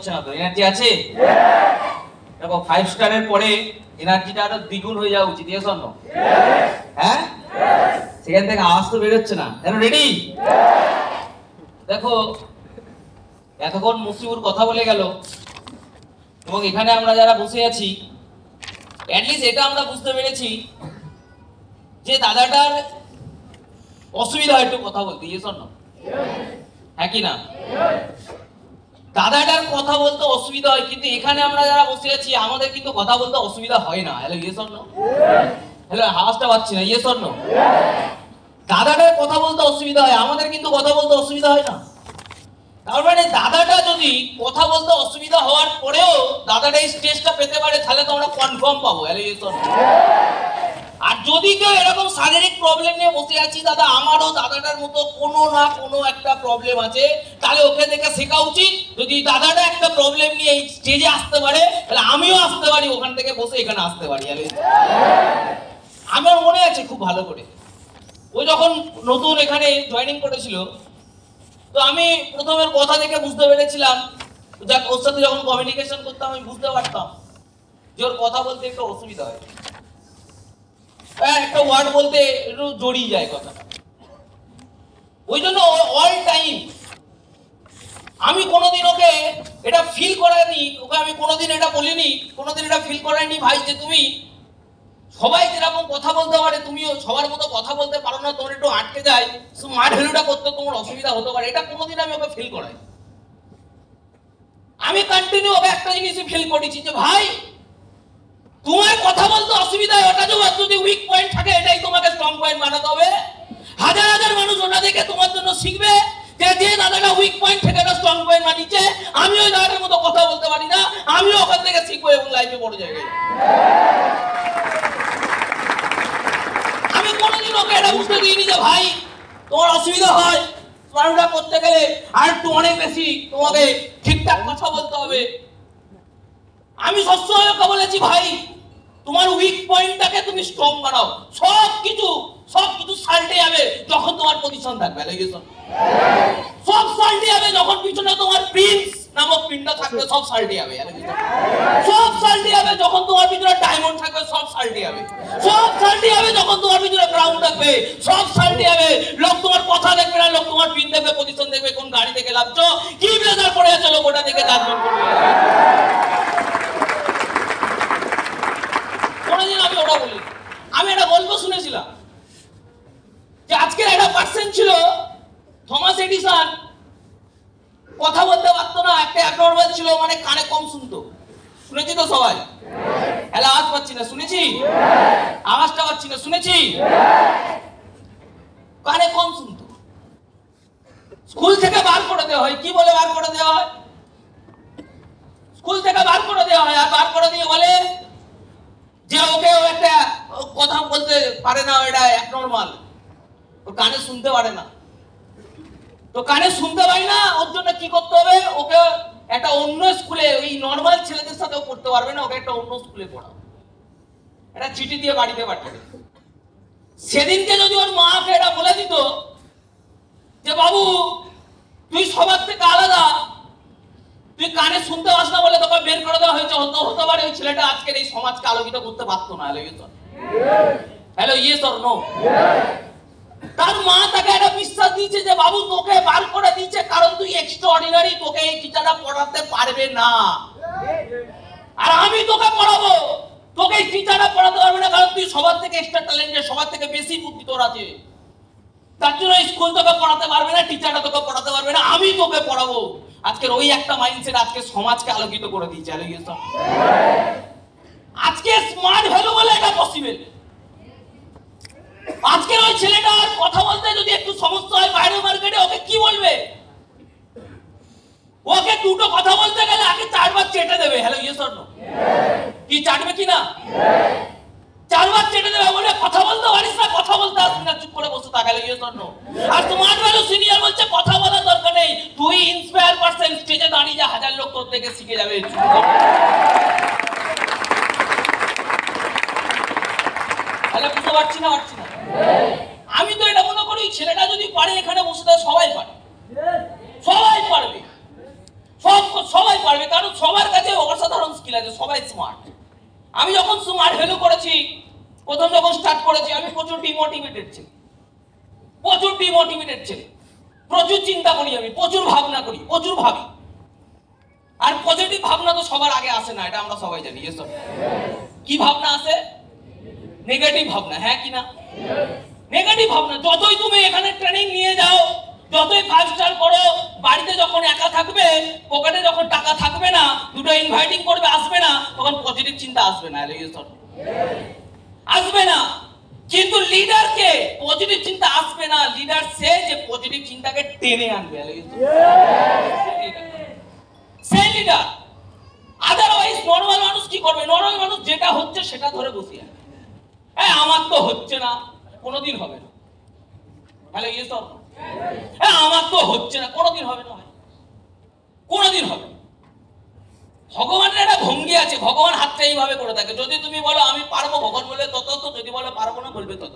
হচ্ছে না তো, এনার্জি আছে? দেখো 5 স্টারের পরে এনার্জিটা আরো দ্বিগুণ হয়ে যাওয়া উচিত, ইয়েস অর নো? হ্যাঁ, সেখান থেকে আওয়াজ তো বেরোচ্ছে না। রেডি? দেখো এতক্ষণ মুসিবুর কথা বলে গেল এবং এখানে আমরা যারা বসে আছি অ্যাটলিস্ট এটা আমরা বুঝতে পেরেছি যে দাদাটার অসুবিধা হয় একটু কথা বলতে, ইয়েস অর নো? হ্যাঁ কি না? দাদাটার কথা বলতে অসুবিধা হয়, কিন্তু এখানে আমরা যারা বসে আছি আমাদের কিন্তু কথা বলতে অসুবিধা হয় না। Hello, yes or no? Hello, আওয়াজটা পাচ্ছি না, ইয়েস অর নো? দাদাটার কথা বলতে অসুবিধা হয়, আমাদের কিন্তু কথা বলতে অসুবিধা হয় না। তার মানে দাদাটা যদি কথা বলতে অসুবিধা হওয়ার পরেও দাদাটা এই স্টেজটা পেতে পারে তাহলে তো আমরা কনফার্ম পাবো। Hello, yes or no? আর যদি কেউ এরকম শারীরিক প্রবলেম নিয়ে বসে আছি, দাদা আমারও দাদাটার মতো কোনো না কোনো একটা প্রবলেম আছে, তাহলে ওকে দেখে শেখা উচিত। যদি দাদাটা একটা প্রবলেম নিয়ে এই স্টেজে আসতে পারে তাহলে আমিও আসতে পারি, ওখান থেকে বসে এখানে আসতে পারি। আমার মনে আছে খুব ভালো করে, ও যখন নতুন এখানে জয়েনিং করেছিল তো আমি প্রথমের কথা দেখে বুঝতে পেরেছিলাম, যাক ওর সাথে যখন কমিউনিকেশন করতাম আমি বুঝতে পারতাম যে ওর কথা বলতে একটু অসুবিধা হয়, একটা ওয়ার্ড বলতে একটু জড়িয়ে যায় কথা। ওই জন্য অল টাইম আমি কোনোদিন ওকে এটা ফিল করাইনি, ওকে আমি কোনোদিন এটা বলিনি, কোনোদিন এটা ফিল করাইনি ভাই যে তুমি সবাই যেরকম কথা বলতে পারে তুমিও সবার মতো কথা বলতে পারো না, তোমার একটু আটকে যায়, মার ভ্যালুটা করতে তোমার অসুবিধা হতে পারে, এটা কোনোদিন আমি ওকে ফিল করাই। আমি কন্টিনিউ ওকে একটা জিনিসই ফিল করেছি যে ভাই তোমার কথা বলতে অসুবিধা হয়, ওটা যদি উইক পয়েন্ট থাকে এটাই তোমাকে স্ট্রং পয়েন্ট বানাতে হবে। হাজার হাজার মানুষ ওটা দেখে তোমার জন্য শিখবে যে যে দাদাটা উইক পয়েন্ট থেকে একটা স্ট্রং পয়েন্ট বানিয়েছে, আমি ওই দাদাটার মতো কথা বলতে পারি না, আমিও ওখান থেকে শিখবো এবং লাইফে বড় জায়গায়। আমি কোনোদিন ওকে এটা বুঝতে দিইনি যে ভাই তোমার অসুবিধা হয় স্মরণটা করতে গেলে আর একটু অনেক বেশি তোমাকে ঠিকঠাক কথা বলতে হবে। আমি সবসময় ওকে বলেছি ভাই তোমার উইক পয়েন্টটাকে তুমি স্ট্রং বানাও, সবকিছু সাল্টে যাবে যখন তোমার পজিশন থাকবে, সব সাল্টে যাবে যখন পিছনে তোমার প্রিন্স নামক পিনটা থাকবে, সব সাল্টে যাবে, সব সাল্টে যাবে যখন তোমার ভিতরে ডায়মন্ড থাকবে, সব সাল্টে যাবে, সব সাল্টে যাবে যখন তোমার ভিতরে ক্রাউন থাকবে, সব সাল্টে যাবে। লোক তোমার কথা দেখবে না, লোক তোমার পিন দেখবে, পজিশন দেখবে, কোন গাড়ি থেকে লাভছো, কি ব্লেজার পরে আছো, লোক ওটা দেখে জাজমেন্ট করবে। কোনদিন আমি ওটা বলি, আমি একটা গল্প শুনেছিলাম যে আজকের একটা পার্সন ছিল থমাস এডিসন, কথা বলতে পারতো না, একটা অ্যাবনর্মাল ছিল, মানে কানে কম শুনতো। শুনেছি তো সবাই? হ্যালো, আওয়াজ পাচ্ছি না, শুনেছি? আওয়াজটা পাচ্ছি না, শুনেছি? কানে কম শুনতো, স্কুল থেকে বার করে দেওয়া হয়। কি বলে বার করে দেওয়া হয়? স্কুল থেকে বার করে দেওয়া হয়, আর বার করে দিয়ে বলে যে ওকে ও একটা কথা বলতে পারে না, এটা অ্যাবনর্মাল, ও কানে শুনতে পারে না। তো কানে শুনতে পাই না, ওর জন্য কি করতে হবে, ওকে একটা অন্য স্কুলে, ওই নর্মাল ছেলেদের সাথে ও পড়তে পারবে না, ওকে একটা অন্য স্কুলে পড়াও, একটা চিঠি দিয়ে বাড়িতে পাঠাবে। সেদিনকে যদি ওর মাকে এটা বলে দিত যে বাবু তুই সবার থেকে আলাদা, তুই কানে শুনতে পাস না বলে তোকে বের করে দেওয়া হয়েছে, হতে পারে ওই ছেলেটা আজকের এই সমাজকে আলোকিত করতে পারতো না। Hello, yes or no? তার মা তাকে একটা বিশ্বাস দিয়েছে যে বাবু তোকে বার করে দিয়েছে কারণ তুই এক্সট্রাঅর্ডিনারি, তোকে এই টিচারটা পড়াতে পারবে না, আর আমি তোকে পড়াবো, তোকে এই টিচারটা পড়াতে পারবে না কারণ তুই সবার থেকে এক্সট্রা ট্যালেন্টেড, সবার থেকে বেশি বুদ্ধি তোর আছে, তার জন্য স্কুল তোকে পড়াতে পারবে না, টিচারটা তোকে পড়াতে পারবে না, আমি তোকে পড়াবো। আজকের ওই একটা মাইন্ডসেট আজকে সমাজকে আলোকিত করে দিয়েছে। আজকে স্মার্ট ভ্যালু বলে এটা পসিবল। আজকের ওই ছেলেটার কথা বলতে যদি একটু সমস্যা হয় বাইরে মার্কেটে, ওকে কি বলবে? ওকে দুটো কথা বলতে গেলে আগে 4 বার চেটে দেবে। Hello, yes or no? কি চাটবে কি না? 4 বার চেটে দেবে, বলে কথা বলতে পারিস না, কথা বলতে আসবি না, চুপ করে বসে থাকা। Yes or no? আর স্মার্ট ভ্যালু সিনিয়র বলছে কথা বলার দরকার নেই, তুই ইন্সপায়ার পারসন, স্টেজে দাঁড়িয়ে যা, 1000 লোক তোর থেকে শিখে যাবে। তাহলে বুঝতে পারছি না? আমি তো এটা মনে করি ছেলেটা যদি পারে এখানে বসে থাকে সবাই পারে, সবাই পারবে, সবাই পারবে, কারণ সবার কাছে অসাধারণ স্কিল আছে, সবাই স্মার্ট। আমি যখন স্মার্ট ভ্যালু করেছি, প্রথম যখন স্টার্ট করেছি, আমি প্রচুর ডিমোটিভেটেড ছিল, প্রচুর চিন্তা করি, আমি প্রচুর ভাবনা করি, প্রচুর ভাবি। আর পজিটিভ ভাবনা তো সবার আগে আসে না, এটা আমরা সবাই জানি। কি ভাবনা আসে? নেগেটিভ ভাবনা, হ্যাঁ কি না? নেগেটিভ ভাবনা। যতই তুমি এখানে ট্রেনিং নিয়ে যাও, যতই 5 স্টার করো, বাড়িতে যখন একা থাকবে, পকেটে যখন টাকা থাকবে না, দুটো ইনভাইটিং করবে, আসবে না, তখন পজিটিভ চিন্তা আসবে না, আসবে না। কিন্তু লিডারকে পজিটিভ চিন্তা আসবে না, লিডার সে যে পজিটিভ চিন্তাকে টেনে আনবে, সেই লিডার। আদারওয়াইজ নরমাল মানুষ কি করবে? নরমাল মানুষ যেটা হচ্ছে সেটা ধরে বসে আছে। হ্যাঁ, আমার তো হচ্ছে না, কোনোদিন হবে না। তাহলে হ্যাঁ, আমার তো হচ্ছে না, কোনোদিন হবে না, কোনোদিন হবে। ভগবানের একটা ভঙ্গি আছে, ভগবান হাতটা এইভাবে করে থাকে। যদি তুমি বলো আমি পারবো, ভগবান বলে তত, যদি বলো পারবো না, বলবে তত।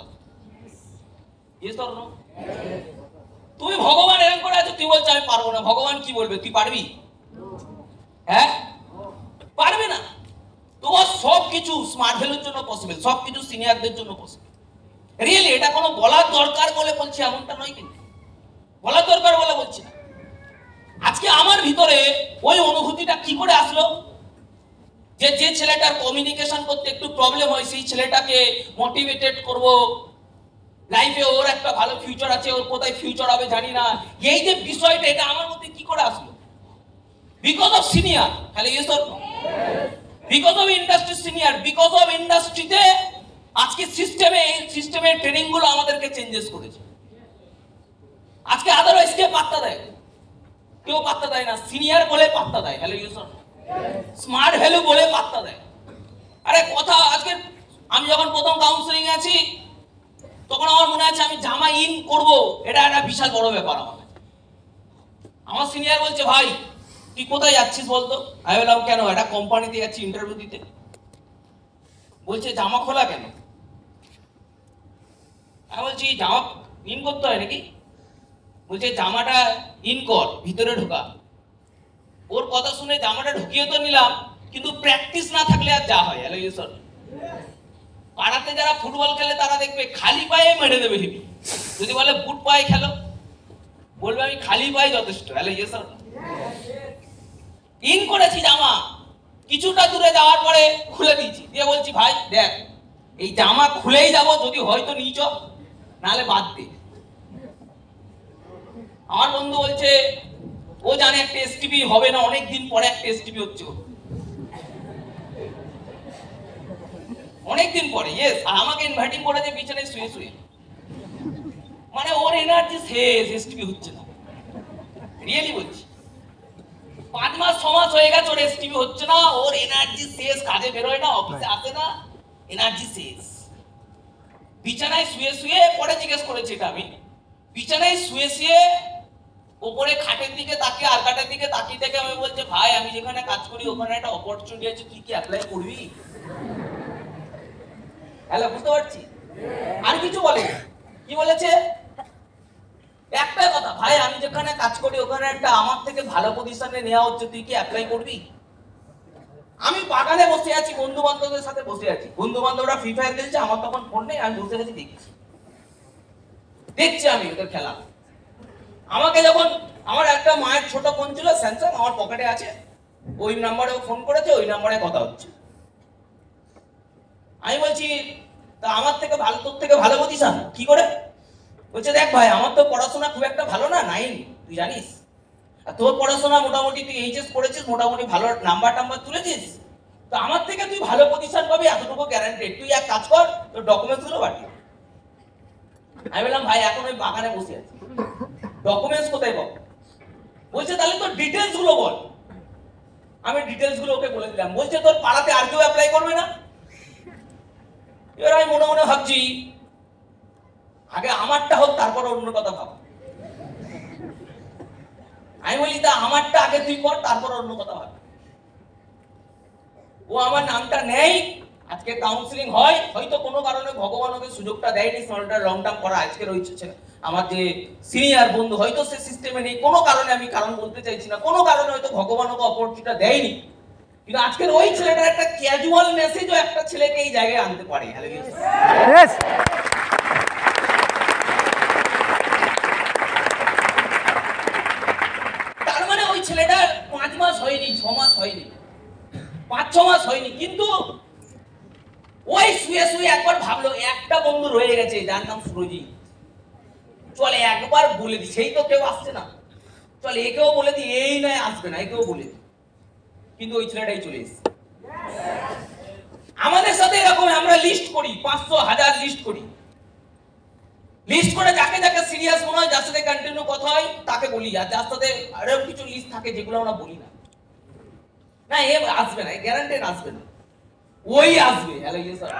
তুমি ভগবান এরকম করে আছো, তুই বলছো আমি পারবো না, ভগবান কি বলবে? তুই পারবি? হ্যাঁ, পারবে না। তোমার সবকিছু স্মার্ট ভ্যালুর জন্য পসিবল, সবকিছু সিনিয়রদের জন্য পসিবল। রিয়েলি এটা কোনো বলার দরকার বলে বলছি এমনটা নয়, কিন্তু বলার দরকার বলে বলছি না। আজকে আমার ভিতরে ওই অনুভূতিটা কি করে আসলো, যে যে ছেলেটার কমিউনিকেশন করতে একটু প্রবলেম হয়, সেই ছেলেটাকে মোটিভেটেড করব, লাইফে ওর একটা ভালো ফিউচার আছে, ওর কোথায় ফিউচার হবে জানি না, এই যে বিষয়টা, এটা আমার মধ্যে কি করে আসলো? Because of senior. তাহলে because of industry senior, because of ইন্ডাস্ট্রিতে আজকে সিস্টেমে ট্রেনিং গুলো আমাদেরকে চেঞ্জেস করেছে। আজকে আদারওয়াইজ কে পাত্তা দেয়? কেউ পাত্তা দেয় না। সিনিয়র বলে পাত্তা দেয়, হ্যালো ইউসর, স্মার্ট ভ্যালু বলে পাত্তা দেয়। আরে কথা, আজকে আমি যখন প্রথম কাউন্সিলিং আছি, তখন আমার মনে আছে আমি জামা ইন করব, এটা একটা বিশাল বড় ব্যাপার আমার। আমার সিনিয়র বলছে, ভাই তুই কোথায় যাচ্ছিস বলতো? আমি বললাম কেন? একটা কোম্পানিতে যাচ্ছি ইন্টারভিউ দিতে। বলছে জামা খোলা কেন? আমি বলছি জামা ইন করতে হয় নাকি? বলছে জামাটা ইন কর, ভিতরে ঢোকা। ওর কথা শুনে জামাটা ঢুকিয়ে তো নিলাম, কিন্তু প্র্যাকটিস না থাকলে আর যা হয়, হ্যালো স্যার। পাড়াতে যারা ফুটবল খেলে তারা দেখবে খালি পায়ে মেরে দেবে হেবি। যদি বলে বুট পায়ে খেলো, বলবে আমি খালি পায়ে যথেষ্ট, হ্যালো স্যার। ইন করেছি জামা, কিছুটা দূরে যাওয়ার পরে খুলে দিয়েছি, দিয়ে বলছি ভাই দেখ, এই জামা খুলেই যাব, যদি হয়তো নিচ, নাহলে বাদ দে। আমার বন্ধু বলছে ও জানে একটা এসটিপি হবে না, অনেকদিন পরে একটা এসটিপি হচ্ছে, অনেকদিন পরে। ইয়েস, আর আমাকে ইনভাইটিং করেছে বিছানায় শুয়ে শুয়ে। মানে ওর এনার্জি শেষ, এসটিপি হচ্ছে না। রিয়েলি বলছি, 5 মাস 6 মাস হয়ে গেছে ওর এসটিপি হচ্ছে না, ওর এনার্জি শেষ, কাজে বেরোয় না, অফিসে আসে না, এনার্জি শেষ। বিছানায় শুয়ে শুয়ে, পরে জিজ্ঞেস করেছি এটা আমি, বিছানায় শুয়ে শুয়ে উপরে খাটের দিকে তাকিয়ে, আর খাটের দিকে তাকিয়ে থেকে আমি বলছে, ভাই আমি যেখানে কাজ করি ওখানে একটা অপরচুনিটি আছে, তুই কি অ্যাপ্লাই করবি? হ্যালো, বুঝতে পারছি। আর কিছু বলে কি বলেছে? একটাই কথা, ভাই আমি যেখানে কাজ করি ওখানে একটা আমার থেকে ভালো পজিশনে নেওয়া হচ্ছে, তুই কি অ্যাপ্লাই করবি? আমি বাগানে বসে আছি, বন্ধু বান্ধবদের সাথে বসে আছি, বন্ধু বান্ধবরা ফ্রি ফায়ার খেলছে, আমার তখন ফোন নেই, আমি বসে আছি দেখছি আমি ওদের খেলা। আমাকে যখন, আমার একটা মায়ের ছোট ফোন ছিল স্যামসাং, আমার পকেটে আছে, ওই নাম্বারে ফোন করেছে, ওই নাম্বারে কথা হচ্ছে। আমি বলছি তা আমার থেকে ভালো, তোর থেকে ভালো পজিশন কি করে? বলছে দেখ ভাই, আমার তো পড়াশোনা খুব একটা ভালো না, 9 তুই জানিস, আর তোর পড়াশোনা মোটামুটি, তুই এইচএস করেছিস, মোটামুটি ভালো নাম্বার তুলেছিস, তো আমার থেকে তুই ভালো পজিশন পাবি এতটুকু গ্যারান্টেড। তুই এক কাজ কর, তোর ডকুমেন্টস গুলো পাঠিয়ে। আমি বললাম ভাই এখন ওই বাগানে বসে আছি, ডকুমেন্টস কোথায় পাবো? বলছে তাহলে তোর ডিটেলস গুলো বল। আমি ডিটেলস গুলো ওকে বলে দিলাম। বলছে তোর পাড়াতে আর কেউ অ্যাপ্লাই করবে না? এবার আমি মনে মনে ভাবছি, আগে আমারটা হোক তারপর অন্য কথা ভাব। আমি বলি তা আমারটা আগে তুই কর, তারপর অন্য কথা ভাব। ও আমার নামটা নেই, আজকে কাউন্সিলিং হয়, হয়তো কোনো কারণে ভগবান ওকে সুযোগটা দেয়নি লং টার্ম করা, আজকে রয়েছে আমার যে সিনিয়র বন্ধু হয়তো সে সিস্টেমে নেই, কোনো কারণে, আমি কারণ বলতে চাইছি না, কোনো কারণে হয়তো ভগবান ওকে অপরচুনিটি দেয়নি, কিন্তু আজকের ওই ছেলেটার একটা ক্যাজুয়াল মেসেজও একটা ছেলেকে এই জায়গায় আনতে পারে। তার মানে ওই ছেলেটার 5 মাস হয়নি, 6 মাস হয়নি, 5-6 মাস হয়নি, কিন্তু ওই শুয়ে শুয়ে একবার ভাবলো একটা বন্ধু রয়ে গেছে যার নাম সুরজিৎ, চলে একবার বলে দি, সেই তো কেউ আসছে না, চলে একেও বলে দি, এই নয় আসবে না, একেও বলে দি, কিন্তু ওই ছেলেটাই চলে এসেছে। আমাদের সাথে এরকম আমরা লিস্ট করি, 500-1000 লিস্ট করি, লিস্ট করে যাকে যাকে সিরিয়াস মনে হয়, যার সাথে কন্টিনিউ কথা হয় তাকে বলি, আর যার সাথে আরো কিছু লিস্ট থাকে যেগুলো আমরা বলি না, না এ আসবে না, গ্যারান্টেড আসবে না, ওই আসবে, হ্যালো ইয়েস স্যার,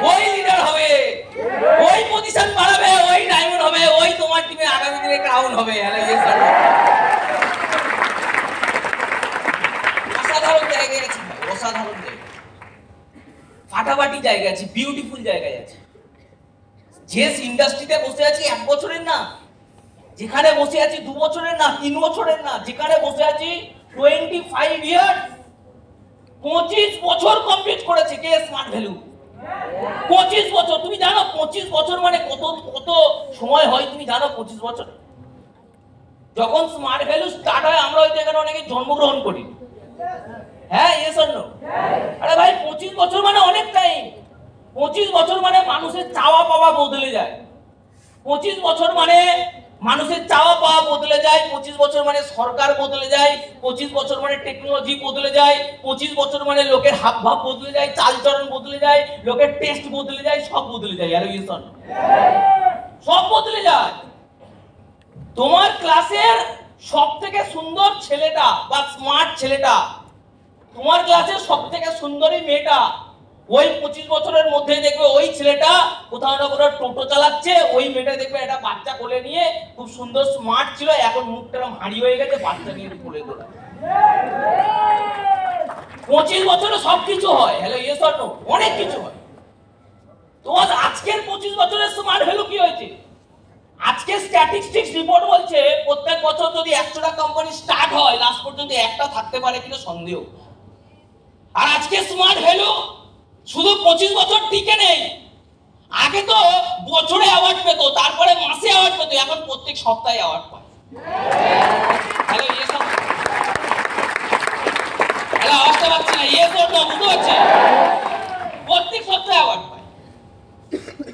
ওই লিডার হবে, ওই পজিশন বাড়াবে, ওই ডায়মন্ড হবে, ওই তোমার টিমে আগামী দিনে ক্রাউন হবে, হ্যালো ইয়েস স্যার। অসাধারণ জায়গায় আছি ভাই, অসাধারণ জায়গা, ফাটাফাটি জায়গা আছে, বিউটিফুল জায়গায় আছে। যে ইন্ডাস্ট্রিতে বসে আছি 1 বছরের না, যেখানে বসে আছি 2 বছরের না, 3 বছরের না, যেখানে বসে আছি 25 ইয়ার্স, 25 বছর কমপ্লিট করেছে কে স্মার্ট ভ্যালু, 25 বছর। তুমি জানো 25 বছর মানে কত কত সময় হয়, তুমি জানো 25 বছর? যখন স্মার্ট ভ্যালু স্টার্ট হয় আমরা ওই জায়গায় অনেকে জন্মগ্রহণ করি, হ্যাঁ ইয়েস অর নো? আরে ভাই 25 বছর মানে অনেক টাইম, 25 বছর মানে মানুষের চাওয়া পাওয়া বদলে যায়, 25 বছর মানে মানুষের চাওয়া পাওয়া বদলে যায়, 25 বছর মানে সরকার বদলে যায়, 25 বছর মানে টেকনোলজি বদলে যায়, 25 বছর মানে লোকের হাবভাব বদলে যায়, চালচরণ বদলে যায়, লোকের টেস্ট বদলে যায়, সব বদলে যায়, আর ইয়েস সব বদলে যায়। তোমার ক্লাসের সবথেকে সুন্দর ছেলেটা বা স্মার্ট ছেলেটা, তোমার ক্লাসের সবথেকে সুন্দরী মেয়েটা, ওই 25 বছরের মধ্যে দেখবে ওই ছেলেটা কোথাও না কোথাও টোটো চালাচ্ছে, ওই মেয়েটা দেখবে একটা বাচ্চা কোলে নিয়ে খুব সুন্দর স্মার্ট ছিল, এখন মুখটা এরকম হাঁড়ি হয়ে গেছে, বাচ্চা নিয়ে কোলে দৌড়ায়। 25 বছরে সবকিছু হয়, হ্যালো ইয়েস অর নো? অনেক কিছু হয়। তোমার আজকের 25 বছরের স্মার্ট ভ্যালু কি হয়েছে? আজকে স্ট্যাটিস্টিক্স রিপোর্ট বলছে প্রত্যেক বছর যদি 100টা কোম্পানি স্টার্ট হয়, লাস্ট পর্যন্ত একটা থাকতে পারে কিনা সন্দেহ। আর আজকে স্মার্ট ভ্যালু শুধু 25 বছর টিকে নেই, আগে তো বছরে অ্যাওয়ার্ড পেত, তারপরে মাসে অ্যাওয়ার্ড পেত, এখন প্রত্যেক সপ্তাহে অ্যাওয়ার্ড পায়। Hello yes or no? Hello আওয়াজটা পাচ্ছি না, ইয়েস অর নো? বুঝতে পারছি, প্রত্যেক সপ্তাহে অ্যাওয়ার্ড পায়।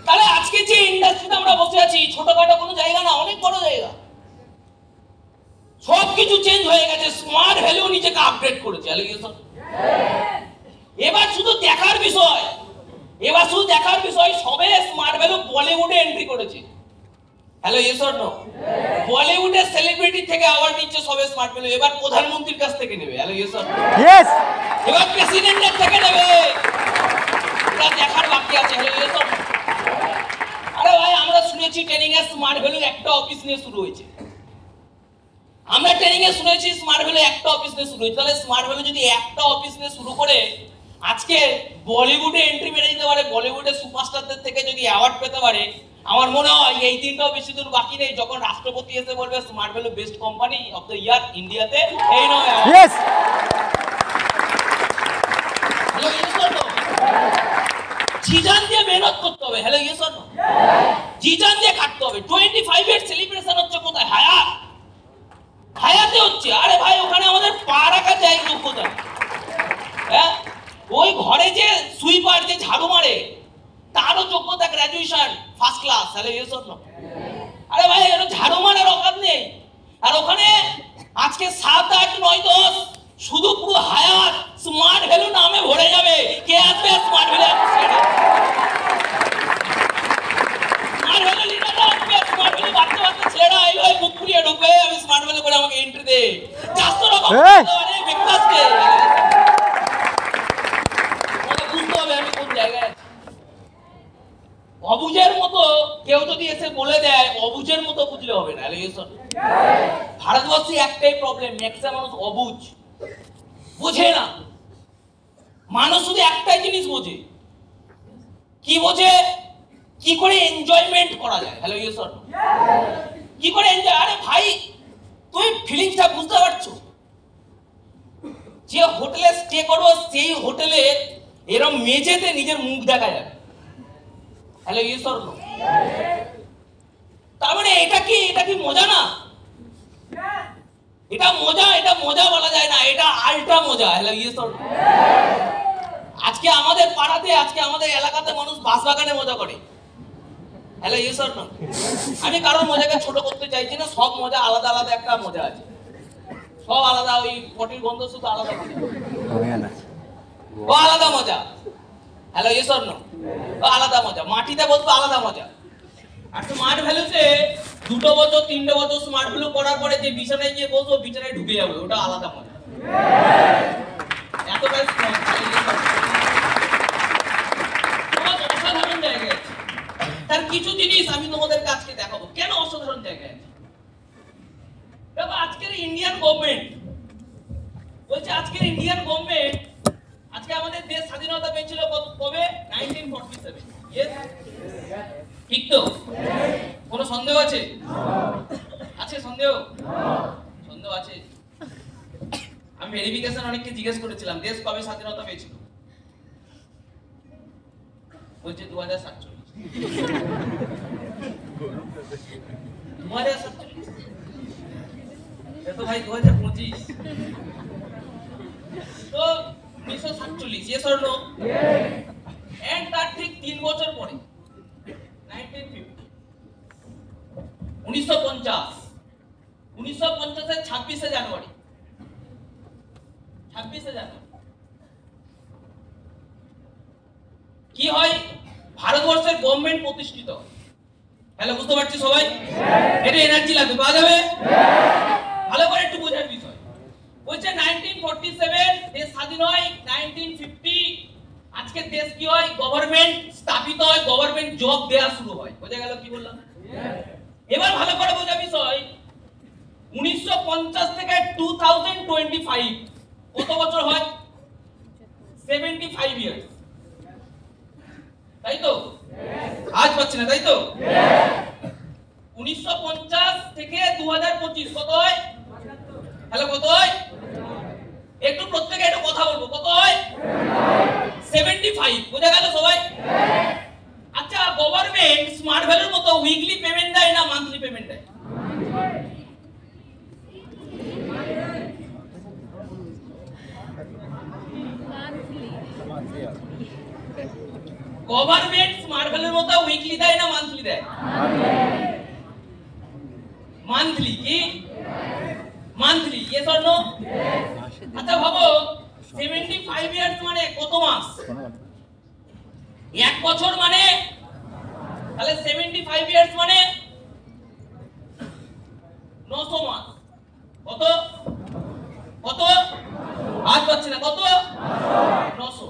তাহলে আজকে যে ইন্ডাস্ট্রিতে আমরা বসে আছি ছোটখাটো কোনো জায়গা না, অনেক বড় জায়গা, সবকিছু চেঞ্জ হয়ে গেছে, স্মার্ট ভ্যালু নিজেকে আপডেট করেছে, হ্যালো ইয়েস অর নো? এবার শুধু দেখার বিষয়, এবার শুধু দেখার বিষয়, সবে স্মার্ট ভ্যালু বলিউডে এন্ট্রি করেছে, হ্যালো ইয়েস অর নো? বলিউডের সেলিব্রিটি থেকে অ্যাওয়ার্ড নিচ্ছে সবে স্মার্ট ভ্যালু, এবার প্রধানমন্ত্রীর কাছ থেকে নেবে, hello yes or no? Yes, এবার প্রেসিডেন্টের থেকে নেবে, এটা দেখার বাকি আছে, হ্যালো ইয়েস অর নো? আরে ভাই আমরা শুনেছি ট্রেনিং এর স্মার্ট ভ্যালু একটা অফিস নিয়ে শুরু হয়েছে, আমরা ট্রেনিং এ শুনেছি স্মার্ট ভ্যালু একটা অফিস নিয়ে শুরু হয়েছে, তাহলে স্মার্ট ভ্যালু যদি একটা অফিস নিয়ে শুরু করে আজকে বলিউডে এন্ট্রি মেরে দিতে পারে, বলিউডের সুপারস্টারদের থেকে যদি অ্যাওয়ার্ড পেতে পারে, আমার মনে হয় এই দিনটাও বেশি দূর বাকি নেই যখন রাষ্ট্রপতি এসে বলবে smart value best company of the year ইন্ডিয়াতে, এই নয় yes, hello yes or no? জিজান দিয়ে মেহনত করতে হবে, হ্যালো ইয়েস অর নো? জিজান দিয়ে খাটতে হবে। 25 এর সেলিব্রেশন হচ্ছে কোথায়? হায়াতে হচ্ছে। আরে ভাই ওখানে আমাদের পা রাখার জায়গা যোগ্যতা, হ্যাঁ ওই ঘরে যে সুইপার যে ঝাড়ু মারে তারও যোগ্যতা graduation first class, hello yes or no? আরে ভাই এটা ঝাড়ু মারার অকাত নেই, আর ওখানে আজকে 7, 8, 9, 10 শুধু পুরো হায়াত স্মার্ট ভ্যালু নামে ভরে যাবে, কে আসবে স্মার্ট ভ্যালু? স্মার্ট ভ্যালু লিডাররা আসবে, স্মার্ট ভ্যালু বাচ্চা বাচ্চা ছেলেরা এই ভাই মুখ পুড়িয়ে ঢুকবে, আমি স্মার্ট ভ্যালু করে আমাকে এন্ট্রি দে, 400 রকম আরে বিকাশকে বুঝতে হবে আমি কোন জায়গায় আছি। অবুঝের মতো কেউ যদি এসে বলে দেয়, অবুঝের মতো বুঝলে হবে না, ভারতবর্ষে একটাই প্রবলেম, ম্যাক্সিমাম মানুষ অবুঝ, বোঝে না। মানুষ শুধু একটাই জিনিস বোঝে, কি বোঝে? কি করে এনজয়মেন্ট করা যায়। Hello yes or no? কি করে এনজয়? আরে ভাই তুই ফিলিংসটা বুঝতে পারছো? যে হোটেলে স্টে করো সেই হোটেলে এরকম মেঝেতে নিজের মুখ দেখা যাবে। Hello yes or no? তার মানে এটা কি মজা না? এটা মজা বলা যায় না, এটা আল্ট্রা মজা। Hello yes or no? আজকে আমাদের পাড়াতে, আজকে আমাদের এলাকাতে মানুষ বাঁশবাগানে মজা করে। Hello yes or no? আমি কারোর মজাকে ছোট করতে চাইছি না, সব মজা আলাদা আলাদা একটা মজা আছে, সব আলাদা। ওই পটির গন্ধ শুধু আলাদা মজা, ও আলাদা মজা। Hello yes or no? ও আলাদা মজা। মাটিতে বলতো আলাদা মজা। আর স্মার্ট ভ্যালুতে 2 বছর 3 বছর স্মার্ট ভ্যালু করার পরে যে বিছানায় গিয়ে বসবো, বিছানায় ঢুকে যাবে, ওটা আলাদা মজা। এতটাই অসাধারণ জায়গায় আছে। তার কিছু জিনিস আমি তোমাদেরকে আজকে দেখাবো কেন অসাধারণ জায়গায় আছে। দেখো আজকের ইন্ডিয়ান গভর্নমেন্ট বলছে, আজকের ইন্ডিয়ান গভর্নমেন্ট, আজকে আমাদের দেশ স্বাধীনতা পেয়েছিল কবে? 1947। ইয়েস, ঠিক তো? কোনো সন্দেহ আছে? আছে সন্দেহ? সন্দেহ আছে? আমি ভেরিফিকেশন অনেককে জিজ্ঞেস করেছিলাম দেশ কবে স্বাধীনতা পেয়েছিল, বলছে 2047। 2047 এত ভাই 2025 তো 1947। Yes or no? এন্ড তার ঠিক 3 বছর পরে 1950 এর 26শে জানুয়ারি, 26শে জানুয়ারি কি হয়? ভারতবর্ষের গভর্নমেন্ট প্রতিষ্ঠিত। হ্যালো, বুঝতে পারছি সবাই? এটা এনার্জি লাগবে, পাওয়া যাবে? ভালো করে একটু বোঝার বিষয়। বলছে 1947 দেশ স্বাধীন হয়। 1950 আজকে দেশ কি হয়? গভর্নমেন্ট স্থাপিত হয়, গভর্নমেন্ট জব দেয়া শুরু হয়। বোঝা গেল কি বললাম? এবার ভালো করে বোঝা বিষয়, 1950 থেকে 2025 কত বছর হয়? 75 ইয়ার্স, তাই তো? আজ পাচ্ছি না, তাই তো? 1950 থেকে 2025 কত হয়? হ্যালো, কত হয়? একটু প্রত্যেকে একটু কথা বলবো, কত হয়? 75। বোঝা গেল সবাই? আচ্ছা, গভর্নমেন্ট স্মার্ট ভ্যালুর মতো উইকলি পেমেন্ট দেয় না মান্থলি পেমেন্ট দেয়? গভর্নমেন্ট স্মার্ট ভ্যালুর মতো উইকলি দেয় না মান্থলি দেয়? মান্থলি। কি মান্থলি? Yes or no? আচ্ছা ভাবো, 75 ইয়ার্স মানে কত মাস? 1 বছর মানে, তাহলে 75 ইয়ার্স মানে 900 মাস। কত? কত? আজ পাচ্ছি না, কত? 900।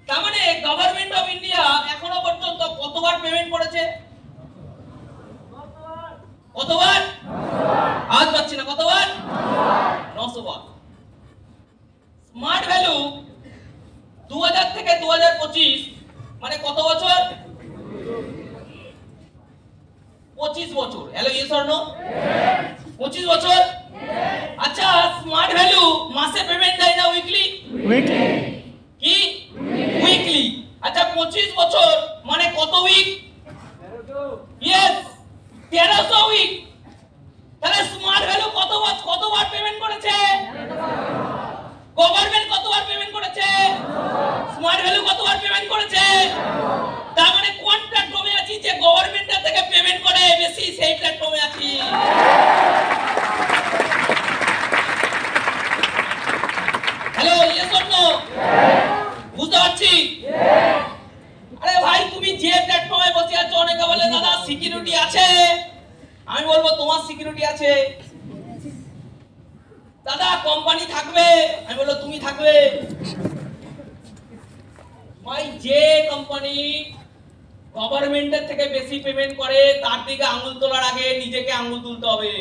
তার মানে গভর্নমেন্ট অফ ইন্ডিয়া এখনো পর্যন্ত কতবার পেমেন্ট করেছে? কতবার? আজ পাচ্ছি না, কতবার? 900 বার। স্মার্ট ভ্যালু 2000 থেকে 2025 মানে কত বছর? 25 বছর। Hello, yes or no? 25 বছর। আচ্ছা, স্মার্ট ভ্যালু মাসে পেমেন্ট দেয় না উইকলি? উইকলি। কি? উইকলি। আচ্ছা, 25 বছর মানে কত উইক? Yes, 1300 week. তাহলে স্মার্ট ভ্যালু কতবার পেমেন্ট করেছে? গভর্নমেন্ট কতবার পেমেন্ট করেছে? স্মার্ট ভ্যালু কতবার পেমেন্ট করেছে? তার মানে কোন প্ল্যাটফর্মে আছি যে গভর্নমেন্টের থেকে পেমেন্ট করে বেশি, সেই প্ল্যাটফর্মে আছি। Hello, yes or no? বুঝতে পারছি? আরে ভাই, তুমি যে প্ল্যাটফর্মে বসে আছো, অনেকে বলে দাদা সিকিউরিটি আছে। আমি বলবো তোমার সিকিউরিটি আছে। দাদা কোম্পানি থাকবে, আমি বলবো তুমি থাকবে। ভাই, যে কোম্পানি গভর্নমেন্টের থেকে বেশি পেমেন্ট করে তার দিকে আঙুল তোলার আগে নিজেকে আঙুল তুলতে হবে।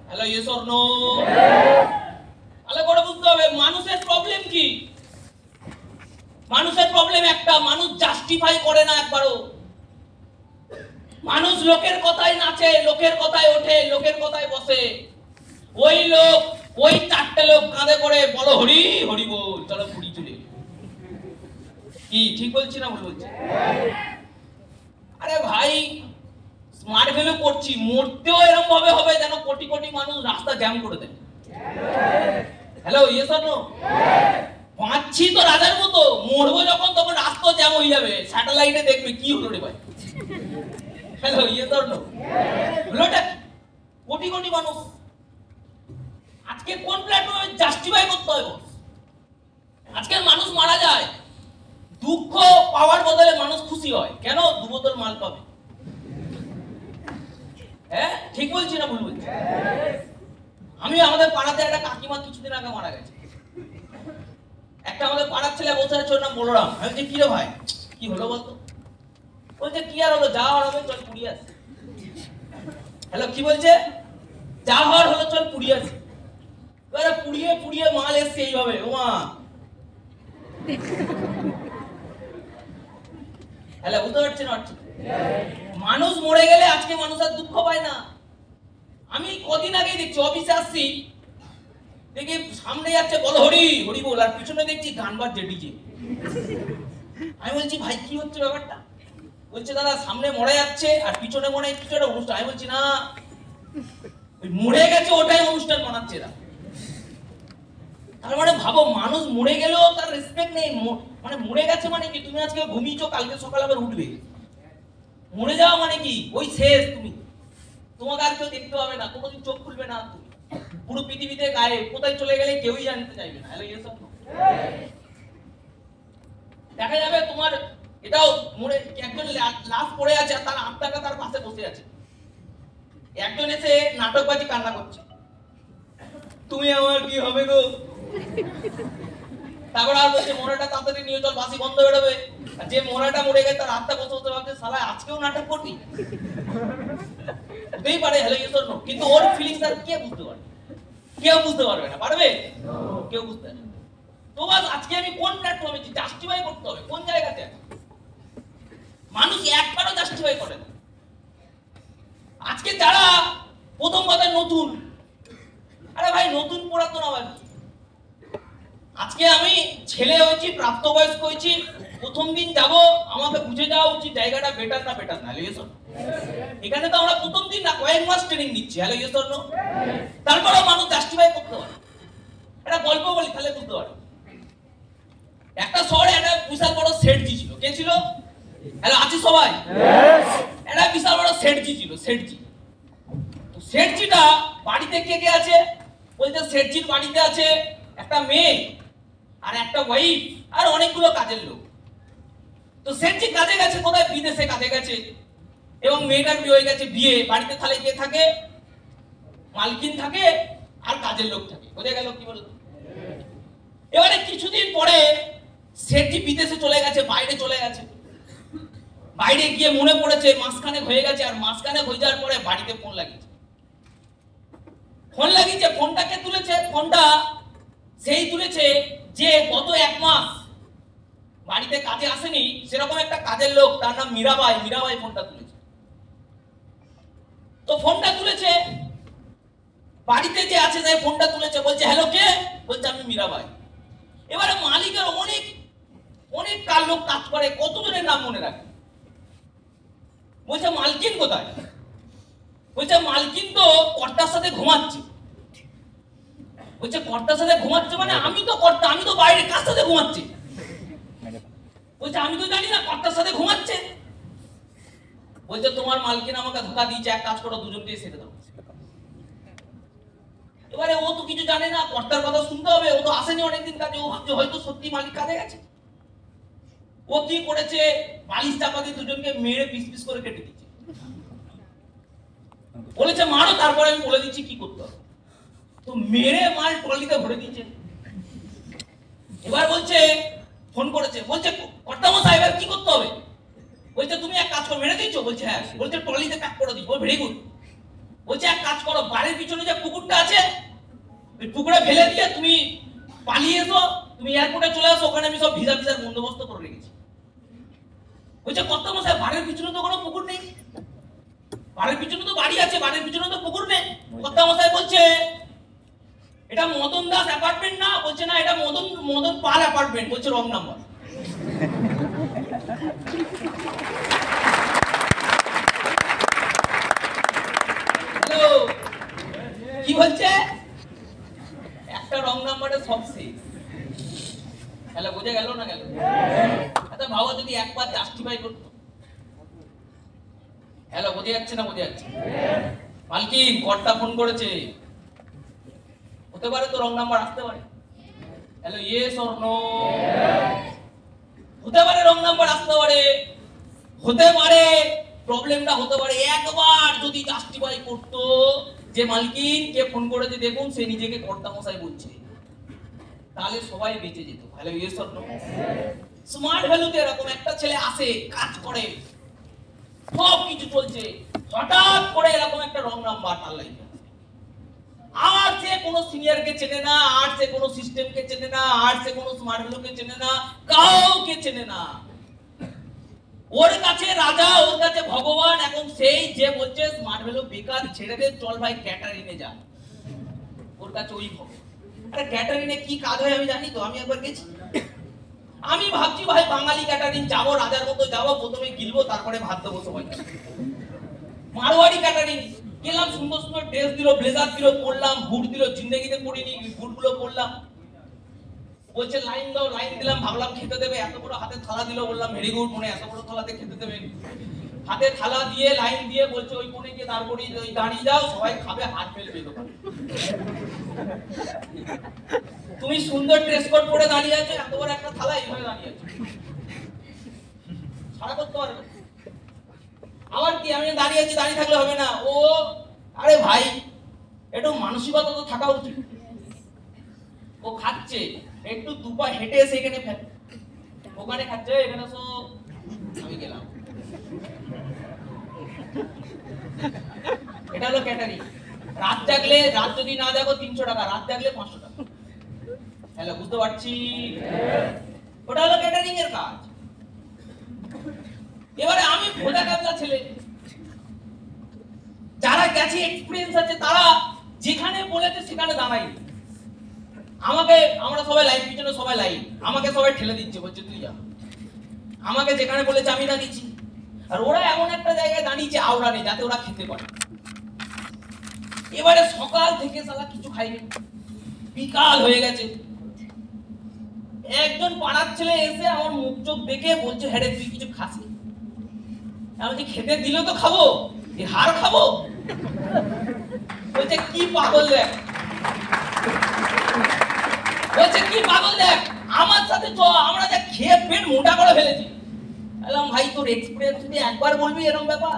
Hello, yes or no? ভালো করে বুঝতে হবে মানুষের প্রবলেম কি। মানুষের প্রবলেম একটা, মানুষ জাস্টিফাই করে না একবারও। মানুষ লোকের কথায় নাচে, লোকের কথায় ওঠে, লোকের কথায় বসে। ওই লোক, ওই চারটে লোক কাঁধে করে বলো হরি হরি বল, চলো পুরী চলে। কি ঠিক বলছি না ভুল বলছি? আরে ভাই, স্মার্ট ভ্যালু করছি, মরতেও এরকম ভাবে হবে যেন কোটি কোটি মানুষ রাস্তা জ্যাম করে দেয়। Hello, yes or no? বাঁচছি তো রাজার মতো, মরবো যখন তখন রাস্তা জ্যাম হয়ে যাবে, স্যাটেলাইটে দেখবে কি হলো রে ভাই। Hello, yes or no? হলোটা কোটি কোটি মানুষ। আজকে কোন প্ল্যাটফর্মে জাস্টিফাই করতে হয় বস? আজকের মানুষ মারা যায়, দুঃখ পাওয়ার বদলে মানুষ খুশি হয় কেন? 2 বোতল মাল পাবে। হ্যাঁ, ঠিক বলছি না ভুল বলছি? আমি আমাদের পাড়াতে একটা কাকিমা কিছুদিন আগে মারা গেছে। একটা আমাদের পাড়ার ছেলে বসে আছে, ওর নাম বলরাম। আমি বলছি কি রে ভাই, কি হলো বলতো? বলছে কি আর হলো, যা হওয়ার হবে চল পুড়িয়ে আসি। হ্যালো, কি বলছে? যা হওয়ার হলো চল পুড়িয়ে আসি। এবারে পুড়িয়ে পুড়িয়ে মাল এসছে এইভাবে, ওমা। হ্যালো, বুঝতে পারছেন? মানুষ মরে গেলে আজকে মানুষ আর দুঃখ পায় না। আমি কদিন আগে দেখছি, অফিসে আসছি, দেখি সামনে যাচ্ছে বলো হরি হরি বল, আর পিছনে দেখছি গান বাজছে ডিজে। আমি বলছি ভাই কি হচ্ছে ব্যাপারটা? বলছে দাদা সামনে মরে যাচ্ছে আর পিছনে মনে হয় কিছু একটা অনুষ্ঠান। আমি বলছি না, ওই মরে গেছে ওটাই অনুষ্ঠান বানাচ্ছে এরা। তার মানে ভাবো, মানুষ মরে গেলেও তার রেসপেক্ট নেই। মানে মরে গেছে মানে কি, তুমি আজকে ঘুমিয়েছো, কালকে সকালে আবার উঠবে। মরে যাওয়া মানে কি, ওই শেষ। তুমি, তোমাকে আর কেউ দেখতে পাবে না, কোনোদিন চোখ খুলবে না, তুমি পুরো পৃথিবীতে গায়ে কোথায় চলে গেলে কেউই জানতে চাইবে না। হ্যালো, এসব দেখা যাবে তোমার এটাও মরে, একজন লাশ পড়ে আছে আর তার আত্মাটা তার পাশে বসে আছে। একজন এসে নাটকবাজি কান্না করছে, তুমি আমার কি হবে গো। তারপর আর বলছে মোড়াটা তাড়াতাড়ি নিয়ে চল, বাসি বন্ধ বেরোবে। আর যে মোড়াটা মরে গেছে তার আত্মা বসে বসে ভাবছে শালা আজকেও নাটক করবি। হতেই পারে, হ্যালো ইয়েস অর নো, কিন্তু ওর ফিলিংস আর কে বুঝতে পারবে? কেউ বুঝতে পারবে না। পারবে? কেউ বুঝতে পারবে না। তো বাস আজকে আমি কোন প্ল্যাটফর্মে জাস্টিফাই করতে হবে, কোন জায়গাতে? মানুষ একবারও জাস্টিফাই করে না। আজকে যারা প্রথম কথা নতুন, আরে ভাই নতুন পুরাতন আবার কি? আজকে আমি ছেলে হয়েছি, প্রাপ্তবয়স্ক হয়েছি, প্রথম দিন যাব, আমাকে বুঝে যাওয়া উচিত জায়গাটা বেটার না বেটার না। Hello yes or no? এখানে তো আমরা প্রথম দিন না, কয়েক মাস ট্রেনিং নিচ্ছি। Hello yes or no? তারপরেও মানুষ জাস্টিফাই করতে পারে। একটা গল্প বলি তাহলে বুঝতে পারবে। একটা শহরে একটা বিশাল বড় সেটজি ছিল। কে ছিল? হ্যালো, আছি সবাই? একটা বিশাল বড় সেটজি ছিল, সেটজি। তো সেটজিটা বাড়িতে কে কে আছে? বলতে সেটজির বাড়িতে আছে একটা মেয়ে আর একটা ওয়াইফ আর অনেকগুলো কাজের লোক। তো সেটজি কাজে গেছে কোথায়? বিদেশে কাজে গেছে, এবং মেয়েটার বিয়ে হয়ে গেছে, বিয়ে। বাড়িতে তাহলে কে থাকে? মালকিন থাকে আর কাজের লোক থাকে। বোঝা গেল কি বলতো? এবারে কিছুদিন পরে সেটজি বিদেশে চলে গেছে, বাইরে চলে গেছে। বাইরে গিয়ে মনে পড়েছে মাসখানেক হয়ে গেছে, আর মাসখানেক হয়ে যাওয়ার পরে বাড়িতে ফোন লাগিয়েছে। ফোন লাগিয়েছে, ফোনটাকে তুলেছে, ফোনটা সেই তুলেছে যে গত 1 মাস বাড়িতে কাজে আসেনি, সেরকম একটা কাজের লোক, তার নাম মীরাবাই। মীরাবাই ফোনটা তুলেছে। তো ফোনটা তুলেছে, বাড়িতে যে আছে তাই ফোনটা তুলেছে, বলছে হ্যালো কে? বলছে আমি মীরাবাই। এবারে মালিকের অনেক অনেক কার লোক কাজ করে, কতজনের নাম মনে রাখে। বলছে মালকিন কোথায়? বলছে মালকিন তো কর্তার সাথে ঘুমাচ্ছে। বলছে কর্তার সাথে ঘুমাচ্ছে মানে? আমি তো কর্তা, আমি তো বাইরে, কার সাথে ঘুমাচ্ছে? বলছে আমি তো জানি না, কর্তার সাথে ঘুমাচ্ছে। বলছে তোমার মালকিন আমাকে ধোকা দিয়েছে, এক কাজ করো দুজনকে ছেড়ে দাও। এবারে ও তো কিছু জানে না, কর্তার কথা শুনতে হবে, ও তো আসেনি অনেকদিন কাজে, ও ভাবছে হয়তো সত্যি মালিক কাজে গেছে। ও কি করেছে, বালিশ চাপা দিয়ে দুজনকে মেরে পিস পিস করে কেটে দিচ্ছে। বলেছে মারো, তারপরে আমি বলে দিচ্ছি কি করতে হবে। তো মেরে মাল ট্রলিতে ভরে দিয়েছে। এবার বলছে ফোন করেছে, বলছে কর্তামশাই এবার কি করতে হবে? বলছে তুমি এক কাজ করো, মেরে দিচ্ছ? বলছে হ্যাঁ। বলছে ট্রলিতে প্যাক করে দিই। ও ভেরি গুড। বলছে এক কাজ করো, বাড়ির পিছনে যে পুকুরটা আছে ওই পুকুরে ফেলে দিয়ে তুমি পালিয়ে এসো, তুমি এয়ারপোর্টে চলে আসো, ওখানে আমি সব ভিসা ভিসার বন্দোবস্ত বলছে কর্তা মশাই বাড়ির পিছনে তো কোনো পুকুর নেই, বাড়ির পিছনে তো বাড়ি আছে, বাড়ির পিছনে তো পুকুর নেই। কর্তা মশাই বলছে এটা মদন দাস অ্যাপার্টমেন্ট না? বলছে না, এটা মদন পাল অ্যাপার্টমেন্ট। বলছে রং নাম্বার। হ্যালো, কি বলছে? একটা রং নাম্বারে সব শেষ। হ্যালো, বুঝে গেল না গেল? আচ্ছা ভাবো যদি একবার জাস্টিফাই করতো। হ্যালো, বুঝে যাচ্ছে না? বুঝে যাচ্ছে। মালকিন কর্তা ফোন করেছে, হতে পারে তো রং নাম্বার আসতে পারে। Hello, yes or no? হতে পারে রং নাম্বার আসতে পারে, হতে পারে প্রবলেমটা হতে পারে। একবার যদি জাস্টিফাই করতো যে মালকিন কে ফোন করেছে দেখুন, সে নিজেকে কর্তা মশাই বলছে, তাহলে সবাই বেঁচে যেত। Hello, yes or no? Smart ভ্যালুতে এরকম একটা ছেলে আসে, কাজ করে, সব কিছু চলছে, হঠাৎ করে এরকম একটা রং নাম্বার তার লাইফে। আর সে কোনো সিনিয়রকে চেনে না, আর সে কোনো সিস্টেমকে চেনে না, আর সে কোনো স্মার্ট ভ্যালুকে চেনে না, কাউকে চেনে না। ওর কাছে রাজা, ওর কাছে ভগবান। এখন সেই যে বলছে স্মার্ট ভ্যালু বেকার, ছেড়ে দে, চল ভাই ক্যাটারিনে যা, ওর কাছে ওই ভগবান। আরে ক্যাটারিনে কি কাজ হয় আমি জানি তো, আমি একবার গেছি। আমি ভাবছি ভাই বাঙালি ক্যাটারিং যাবো, রাজার মতো যাবো, প্রথমে গিলবো তারপরে ভাত দেবো সবাই। মারওয়াড়ি ক্যাটারিং গেলাম, সুন্দর সুন্দর ড্রেস দিল, ব্লেজার দিল, পরলাম, বুট দিল, জিন্দেগিতে পরিনি, বুটগুলো পরলাম। বলছে লাইন দাও, লাইন দিলাম, ভাবলাম খেতে দেবে, এত বড় হাতে থালা দিল, বললাম ভেরি গুড, মনে এত বড় থালাতে খেতে দেবে। হাতে থালা দিয়ে লাইন দিয়ে বলছে ওই কোণে গিয়ে দাঁড় করিয়ে ওই দাঁড়িয়ে যাও, সবাই খাবে, হাত ফেলবে দোকানে। তুমি সুন্দর ড্রেস কোড পরে দাঁড়িয়ে আছো, এত বড় একটা থালা এইভাবে দাঁড়িয়ে আছো, সারা করতে পারবে। আবার কি আমি দাঁড়িয়ে আছি, দাঁড়িয়ে থাকলে হবে না। ও আরে ভাই একটু মানসিকতা তো থাকা উচিত। ও খাচ্ছে, একটু দুপা হেঁটে এসে এখানে ফেল, ওখানে খাচ্ছে, এখানে সব আমি গেলাম। এটা হলো ক্যাটারিং। রাত জাগলে, রাত যদি না জাগো 300 টাকা, রাত জাগলে 500 টাকা। হ্যালো, বুঝতে পারছি? ওটা হলো ক্যাটারিং এর কাজ। এবারে আমি ভোদা কাবলা ছেলে, যারা গেছে এক্সপেরিয়েন্স আছে, তারা যেখানে বলেছে সেখানে দাঁড়াই। আমাকে, আমরা সবাই লাইন পিছনে, সবাই লাইন, আমাকে সবাই ঠেলে দিচ্ছে, বলছে তুই যা। আমাকে যেখানে বলেছে আমি দাঁড়িয়েছি, আর ওরা এমন একটা জায়গায় দাঁড়িয়েছে আওড়া নেই, যাতে ওরা খেতে পারে। এবারে সকাল থেকে সালা কিছু খাইনি, বিকাল হয়ে গেছে। একজন পাড়ার ছেলে এসে আমার মুখ চোখ দেখে বলছে, হ্যাঁ রে তুই কিছু খাসনি? আমি যে খেতে দিলে তো খাবো, এই হার খাবো? বলছে কি পাগল দেখ, বলছে কি পাগল দেখ, আমার সাথে চ, আমরা যা খেয়ে পেট মোটা করে ফেলেছি। বললাম ভাই তোর এক্সপেরিয়েন্স যদি একবার বলবি এরকম ব্যাপার।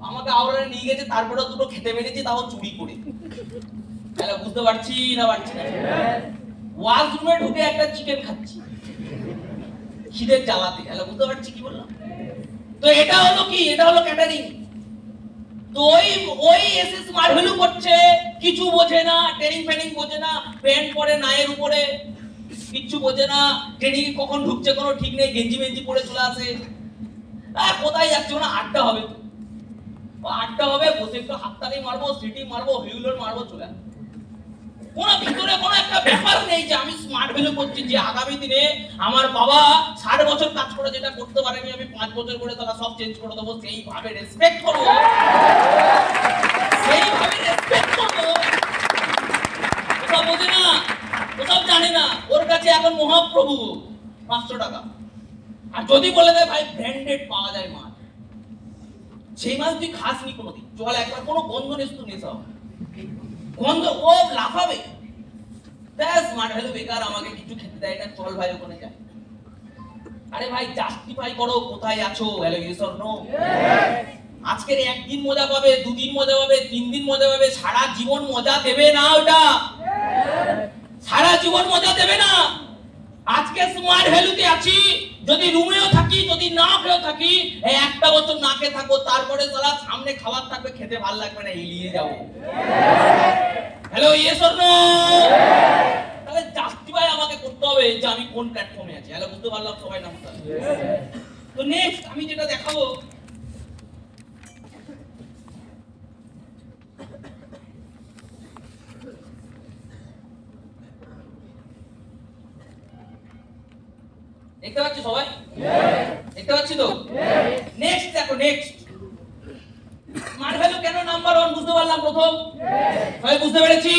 আমাকে আওড়া নিয়ে গেছে, তারপরে দুটো খেতে পেরেছি, তাও চুরি করে। তাহলে বুঝতে পারছি না? পারছি না। ওয়াশরুমে ঢুকে একটা চিকেন খাচ্ছি খিদের জ্বালাতে। তাহলে বুঝতে পারছি কি বললাম? তো এটা হলো কি? এটা হলো ক্যাটারিং। তো ওই এসে স্মার্ট ভ্যালু করছে, কিছু বোঝে না, ট্রেনিং ফ্যানিং বোঝে না, প্যান্ট পরে নায়ের উপরে, কিচ্ছু বোঝে না, ট্রেনিং কখন ঢুকছে কোনো ঠিক নেই, গেঞ্জি মেঞ্জি পরে চলে আসে। কোথায় যাচ্ছে না? আড্ডা হবে, আড্ডা হবে, বসে একটু হাততালি মারবো, সিটি মারবো, হুইলর মারবো, চলে আসবে। কোন ভিতরে কোনো একটা ব্যাপার নেই যে আমি স্মার্ট ভ্যালু করছি, যে আগামী দিনে আমার বাবা 60 বছর কাজ করে যেটা করতে পারেনি, আমি 5 বছর করে তারা সব চেঞ্জ করে দেবো, সেইভাবে রেসপেক্ট করবো, সেইভাবে রেসপেক্ট করবো। ওসব বোঝে না, ওসব জানে না। ওর কাছে এখন মহাপ্রভু 500 টাকা। আর যদি বলে দেয় ভাই ব্র্যান্ডেড পাওয়া যায় মাছ, সেই মাছ তুই খাসনি কোনোদিন, চল একবার, কোনো গন্ধ নেই, শুধু নেশা গন্ধ, ও লাফাবে। স্মার্ট ভ্যালু বেকার, আমাকে কিছু খেতে দেয় না, চল ভাই ওখানে যাই। আরে ভাই জাস্টিফাই করো কোথায় আছো। Hello, yes or no? আজকের একদিন মজা পাবে, 2 দিন মজা পাবে, 3 দিন মজা পাবে, সারা জীবন মজা দেবে না। ওটা সারা জীবন মজা দেবে না। আজকে স্মার্ট ভ্যালুতে আছি, যদি রুমেও থাকি, যদি না খেয়েও থাকি, একটা বছর না খেয়ে থাকবো, তারপরে সারা সামনে খাবার থাকবে, খেতে ভালো লাগবে না, এলিয়ে যাবো। Hello, yes or no? তাহলে জাস্টিফাই আমাকে করতে হবে যে আমি কোন প্ল্যাটফর্মে আছি। হ্যালো, বুঝতে পারলাম সবাই? নামতে তো নেক্সট আমি যেটা দেখাবো, দেখতে পাচ্ছি সবাই? দেখতে পাচ্ছি তো? নেক্সট দেখো, নেক্সট স্মার্ট ভ্যালু কেন নাম্বার 1 বুঝতে পারলাম প্রথম? সবাই বুঝতে পেরেছি?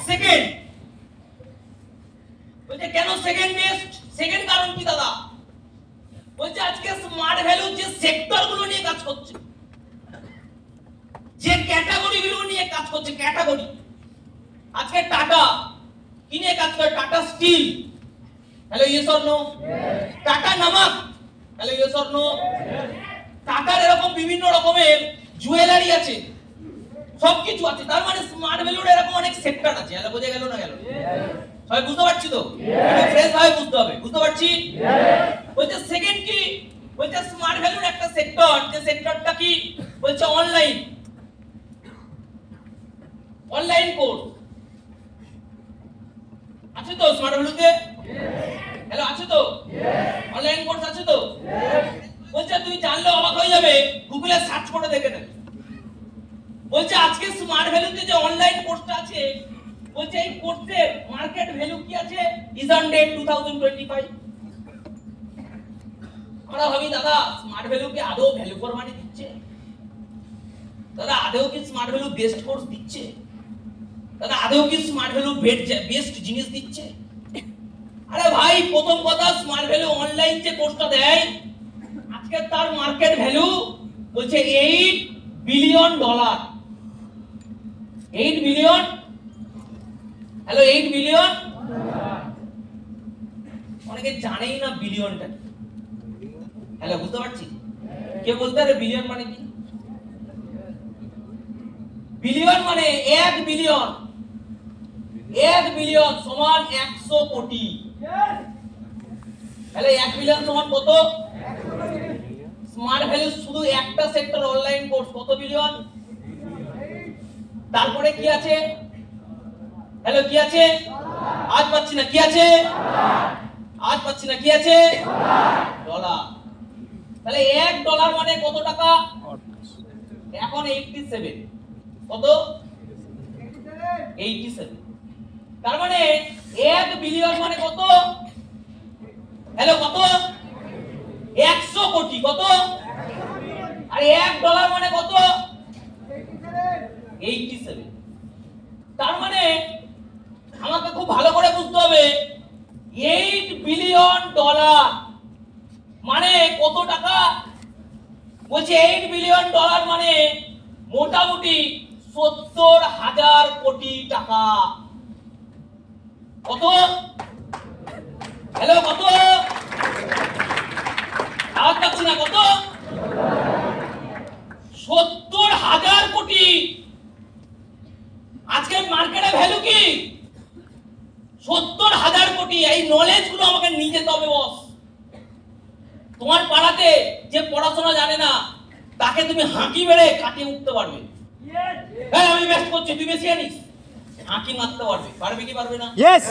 সেকেন্ড বলছে কেন সেকেন্ড বেস্ট? সেকেন্ড কারণ কি দাদা? বলছে আজকে স্মার্ট ভ্যালু যে সেক্টর গুলো নিয়ে কাজ করছে, যে ক্যাটাগরি গুলো নিয়ে কাজ করছে, ক্যাটাগরি, আজকে টাটা কি নিয়ে কাজ করে? Tata steel, hello yes or no? Tata নামক, হ্যালো ইয়েস অর নো? টাটার এরকম বিভিন্ন রকমের জুয়েলারি আছে, সবকিছু আছে। তার মানে স্মার্ট ভ্যালুর এরকম অনেক সেক্টর আছে। হ্যালো বোঝা গেল না গেল? সবাই বুঝতে পারছি তো? এটা ফ্রেশ ভাবে বুঝতে হবে। বুঝতে পারছি? বলছে সেকেন্ড কি? বলছে স্মার্ট ভ্যালুর একটা সেক্টর, যে সেক্টরটা কি? বলছে অনলাইন, অনলাইন কোর্স আছে তো স্মার্ট ভ্যালুতে? হ্যালো আছে তো? অনলাইন কোর্স আছে তো? বলছে তুই জানলে অবাক হয়ে যাবে, গুগলে সার্চ করে দেখে নেবে। বলছে আজকে স্মার্ট ভ্যালুতে যে অনলাইন কোর্সটা আছে, বলছে এই কোর্সের মার্কেট ভ্যালু কি আছে? Is on date 2025। আমরা ভাবি দাদা স্মার্ট ভ্যালু কি আদৌ ভ্যালু ফর মানি দিচ্ছে? দাদা আদৌ কি স্মার্ট ভ্যালু বেস্ট কোর্স দিচ্ছে? দাদা আদৌ কি স্মার্ট ভ্যালু বেস্ট জিনিস দিচ্ছে? আরে ভাই প্রথম কথা, স্মার্ট ভ্যালু অনলাইন যে কোর্সটা দেয়, আজকে তার মার্কেট ভ্যালু বলছে $8 বিলিয়ন। 8 billion, hello 8 billion. অনেকে জানেই না বিলিয়নটা কি। হ্যালো বুঝতে পারছি? কে বলতে পারে বিলিয়ন মানে কি? বিলিয়ন মানে 1 বিলিয়ন, 1 বিলিয়ন সমান 100 কোটি। তাহলে 1 বিলিয়ন সমান কত? স্মার্ট ভ্যালু শুধু একটা সেক্টর অনলাইন কোর্স কত বিলিয়ন? তারপরে কি আছে? হ্যালো কি আছে? আজ পাচ্ছি না, কি আছে? আজ পাচ্ছি না, কি আছে? ডলার। তাহলে $1 মানে কত টাকা? এখন 87। কত? 87। তার মানে 1 বিলিয়ন মানে কত? হ্যালো কত? 100 কোটি। কত? আর $1 মানে কত? 87। তার মানে আমাকে খুব ভালো করে বুঝতে হবে, $8 বিলিয়ন মানে কত টাকা? বলছে $8 বিলিয়ন মানে মোটামুটি 70,000 কোটি টাকা। কত? হ্যালো কত? আওয়াজ পাচ্ছি না, কত? 70,000 কোটি। আজকে মার্কেটে ভ্যালু কি? 70,000 কোটি। এই নলেজ গুলো আমাকে নিয়ে যেতে হবে বস। তোমার পাড়াতে যে পড়াশোনা জানে না, তাকে তুমি হাঁকি মেরে কাটিয়ে উঠতে পারবে। হ্যাঁ আমি বেস্ট করছি, তুই বেশি জানিস, হাঁকি মারতে পারবে। পারবে কি পারবে না? ইয়েস।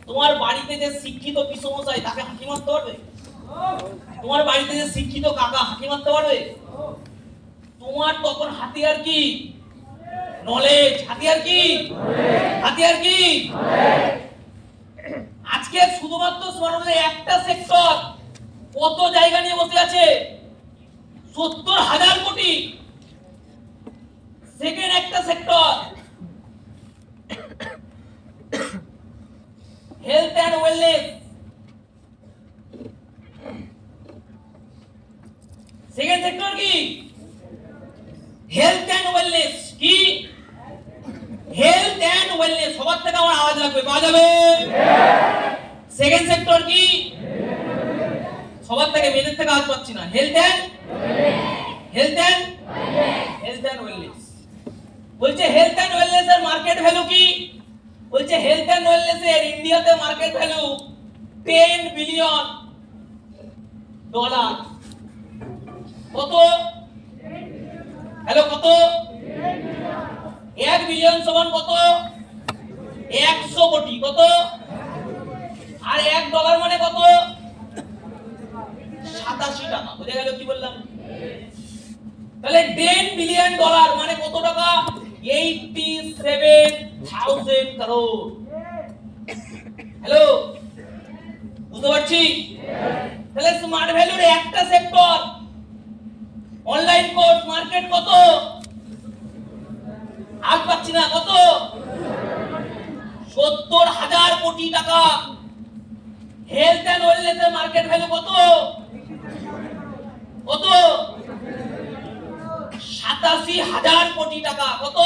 তোমার বাড়িতে যে শিক্ষিত পিসমশাই, তাকে হাঁকি মারতে পারবে? তোমার বাড়িতে যে শিক্ষিত কাকা, হাঁকি মারতে পারবে? তোমার তখন হাতিয়ার কি? নলেজ। হাতিয়ার কি? হাতিয়ার কি? আজকে শুধুমাত্র স্মরণের একটা সেক্টর কত জায়গা নিয়ে বসে আছে? 70,000 কোটি। সেকেন্ড একটা sector health and wellness. Second sector কি? Health and wellness. কি? Health and wellness. সবার থেকে আমার আওয়াজ লাগবে, পাওয়া যাবে? সেকেন্ড সেক্টর কি? সবার থেকে, মেয়েদের থেকে আওয়াজ পাচ্ছি না। Health and wellness. বলছে হেলথ এন্ড ওয়েলনেস এর মার্কেট ভ্যালু কি? বলছে হেলথ এন্ড ওয়েলনেস এর ইন্ডিয়াতে মার্কেট ভ্যালু $10 বিলিয়ন। কত? হ্যালো কত? 1 বিলিয়ন সমান কত? 100 কোটি। কত? আর $1 মানে কত? $87 বিলিয়ন ডলার মানে কত টাকা? 87,000 crore। হ্যালো, বুঝতে পারছি? তাহলে স্মার্ট ভ্যালুর একটা সেক্টর অনলাইন কোর্স মার্কেট কত? আজ পাচ্ছি না, কত? 70,000 কোটি টাকা। হেলথ এন্ড ওয়েলনেসের মার্কেট ভ্যালু কত? কত? 87,000 কোটি টাকা। কত?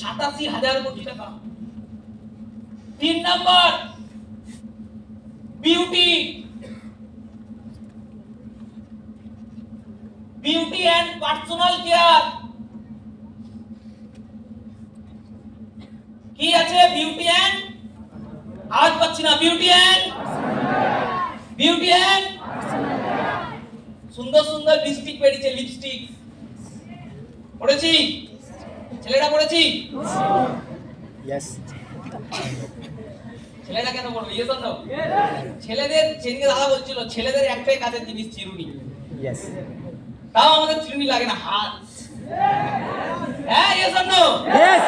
87,000 কোটি টাকা। 3 number beauty and personal care. কি আছে? বিউটি এন্ড, আওয়াজ পাচ্ছি না, বিউটি এন্ড সুন্দর সুন্দর লিপস্টিক পেয়েছে, লিপস্টিক পড়েছি, ছেলেরা পড়েছি? यस ছেলেরা কেন পড়বে? ইয়ে তো না, ছেলেদের সেদিকে দাদা বলছিল ছেলেদের একটাই কাজের জিনিস চিরুনি। यस তাও আমাদের চিরুনি লাগে না, হাত। হ্যাঁ, ইয়ে তো না, यस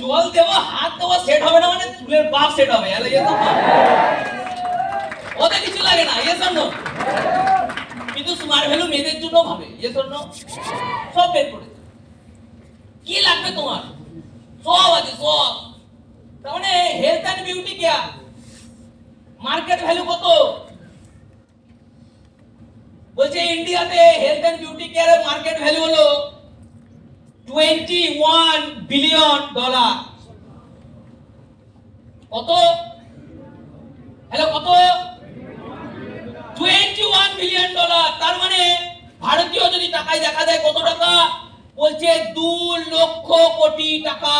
জল দেবো, হাত দেবো, সেট হবে না মানে চুলের বাপ সেট হবে। হ্যালো, ইয়ে তো না, ওদের কিছু লাগে না। ইয়ে তো না, কিন্তু স্মার্ট ভ্যালু মেয়েদের জন্য ভাবে। ইয়ে তো না, সব বের করে দেয়। কি লাগবে তোমার? সব আছে, সব। তার মানে health and beauty care market value কত? বলছে ইন্ডিয়াতে হেলথ এন্ড বিউটি কেয়ারের মার্কেট ভ্যালু হলো 21 বিলিয়ন ডলার। কত? হ্যালো, কত? 21 বিলিয়ন ডলার। তার মানে ভারতীয় যদি টাকায় দেখা যায় কত টাকা? বলছে 2 লক্ষ কোটি টাকা।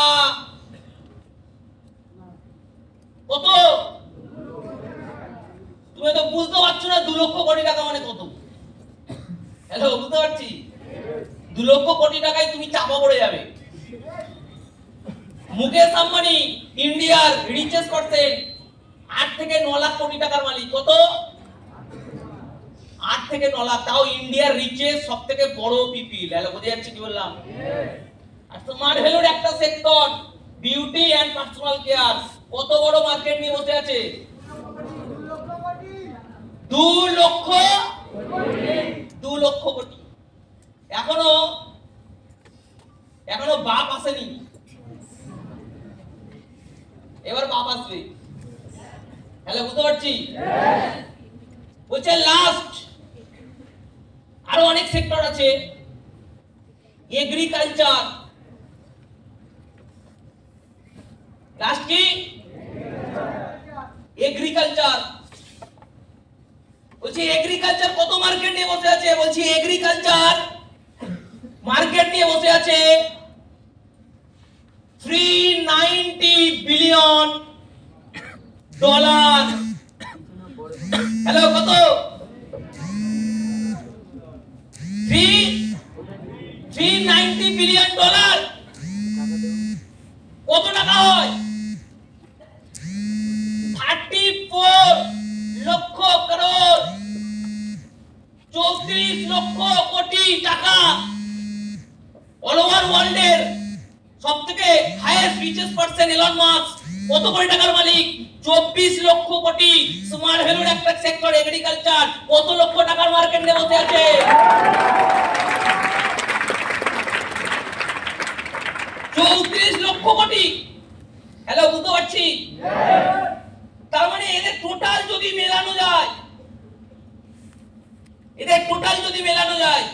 কত? তুমি তো বুঝতে পারছো না 2 লক্ষ কোটি টাকা মানে কত। হ্যালো, বুঝতে পারছি? 2 লক্ষ কোটি টাকায় তুমি চাপা পড়ে যাবে। মুকেশ আম্বানি ইন্ডিয়ার রিচেস্ট পারসন, 8 থেকে 9 লাখ কোটি টাকার মালিক। কত? 8 থেকে 9 লাখ। তাও ইন্ডিয়ার রিচেস্ট সবথেকে বড় পিপিল। হ্যালো, বুঝে যাচ্ছে কি বললাম? আর স্মার্ট ভ্যালুর একটা sector beauty and personal care কত বড় মার্কেট নিয়ে বসে আছে? 2 লক্ষ কোটি। এখনো বাপ আসেনি, এবার বাপ আসবে। হ্যালো, বুঝতে পারছি? বলছে লাস্ট আরো অনেক সেক্টর আছে। এগ্রিকালচার, লাস্ট কি? এগ্রিকালচার। বলছি এগ্রিকালচার কত মার্কেট নিয়ে বসে আছে? বলছি এগ্রিকালচার মার্কেট নিয়ে বসে আছে 390 বিলিয়ন ডলার। হ্যালো, কত? 390 বিলিয়ন ডলার। কত টাকা হয়? 34 লক্ষ করোড়, 34 লক্ষ কোটি টাকা। অল ওভার ওয়ার্ল্ডের সবথেকে highest richest person Elon Musk কত কোটি টাকার মালিক? 24 লক্ষ কোটি। স্মার্ট ভ্যালুর একটা সেক্টর এগ্রিকালচার কত লক্ষ টাকার মার্কেট নিয়ে বসে আছে? 34 লক্ষ কোটি। হ্যালো, বুঝতে পারছি? তার মানে এদের টোটাল যদি মেলানো যায়,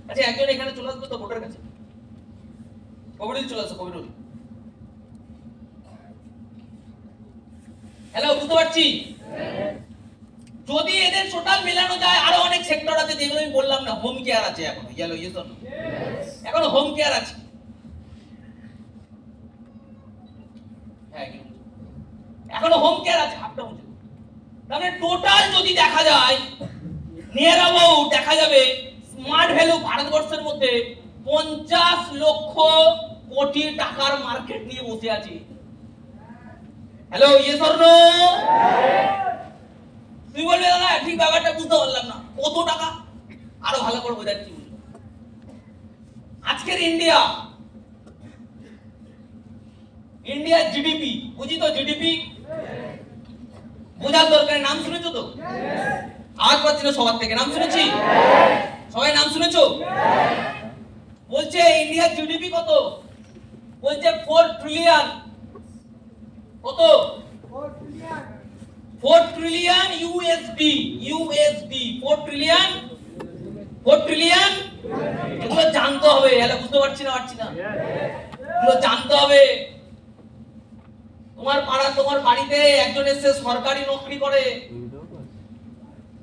আচ্ছা একজন এখানে চলে আসবে তো ভোটার কাছে, কবিরুল চলে আসো, কবিরুল। হ্যালো, বুঝতে পারছি? যদি এদের টোটাল মেলানো যায়, আরো অনেক সেক্টর আছে যেগুলো আমি বললাম না। হোম কেয়ার আছে এখনো, গেল ইয়েস অর নো? এখনো হোম কেয়ার আছে। হ্যাঁ, এখনো হোম কেয়ার আছে, হাফটা মুছে। তাহলে টোটাল যদি দেখা যায়, নিয়ার অ্যাবাউট দেখা যাবে স্মার্ট ভ্যালু ভারতবর্ষের মধ্যে 50 লক্ষ কোটি টাকার মার্কেট নিয়ে বসে আছে। Hello, yes or no? তুই বলবি দাদা ঠিক ব্যাপারটা বুঝতে পারলাম না, কত টাকা? আরো ভালো করে বোঝাচ্ছি। আজকের ইন্ডিয়া জিডিপি, বুঝি তো জিডিপি বোঝার দরকার, নাম শুনেছো তো? আওয়াজ পাচ্ছি না সবার থেকে, নাম শুনেছি? সবাই নাম শুনেছো? বলছে ইন্ডিয়ার জিডিপি কত? বলছে 4 ট্রিলিয়ন। কত? 4 ট্রিলিয়ন ইউএসডি। 4 ট্রিলিয়ন। এগুলো জানতে হবে। এলা বুঝতে পারছি না এগুলো জানতে হবে। তোমার পাড়া, তোমার বাড়িতে একজন এসে সরকারি নকরি করে,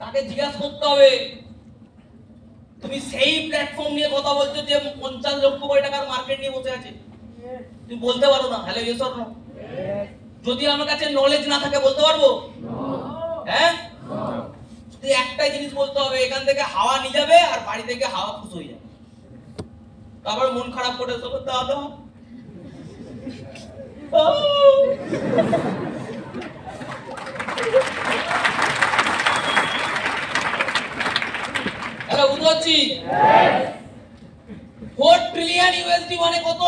তাকে জিজ্ঞাসা করতে হবে। তুমি সেই প্ল্যাটফর্ম নিয়ে কথা বলছো যে 50 লক্ষ কোটি টাকার মার্কেট নিয়ে বসে আছে, তুমি বলতে পারো না হ্যালো ইয়েস অর নো? যদি আমার কাছে নলেজ না থাকে বলতে পারবো? হ্যাঁ, তুই একটাই জিনিস বলতে হবে, এখান থেকে হাওয়া নিয়ে যাবে আর বাড়ি থেকে হাওয়া খুশ হয়ে যাবে। তারপর মন খারাপ করে চলো দাদা হ্যালো, বুঝতে পারছি? 4 ট্রিলিয়ন ইউএসডি মানে কত?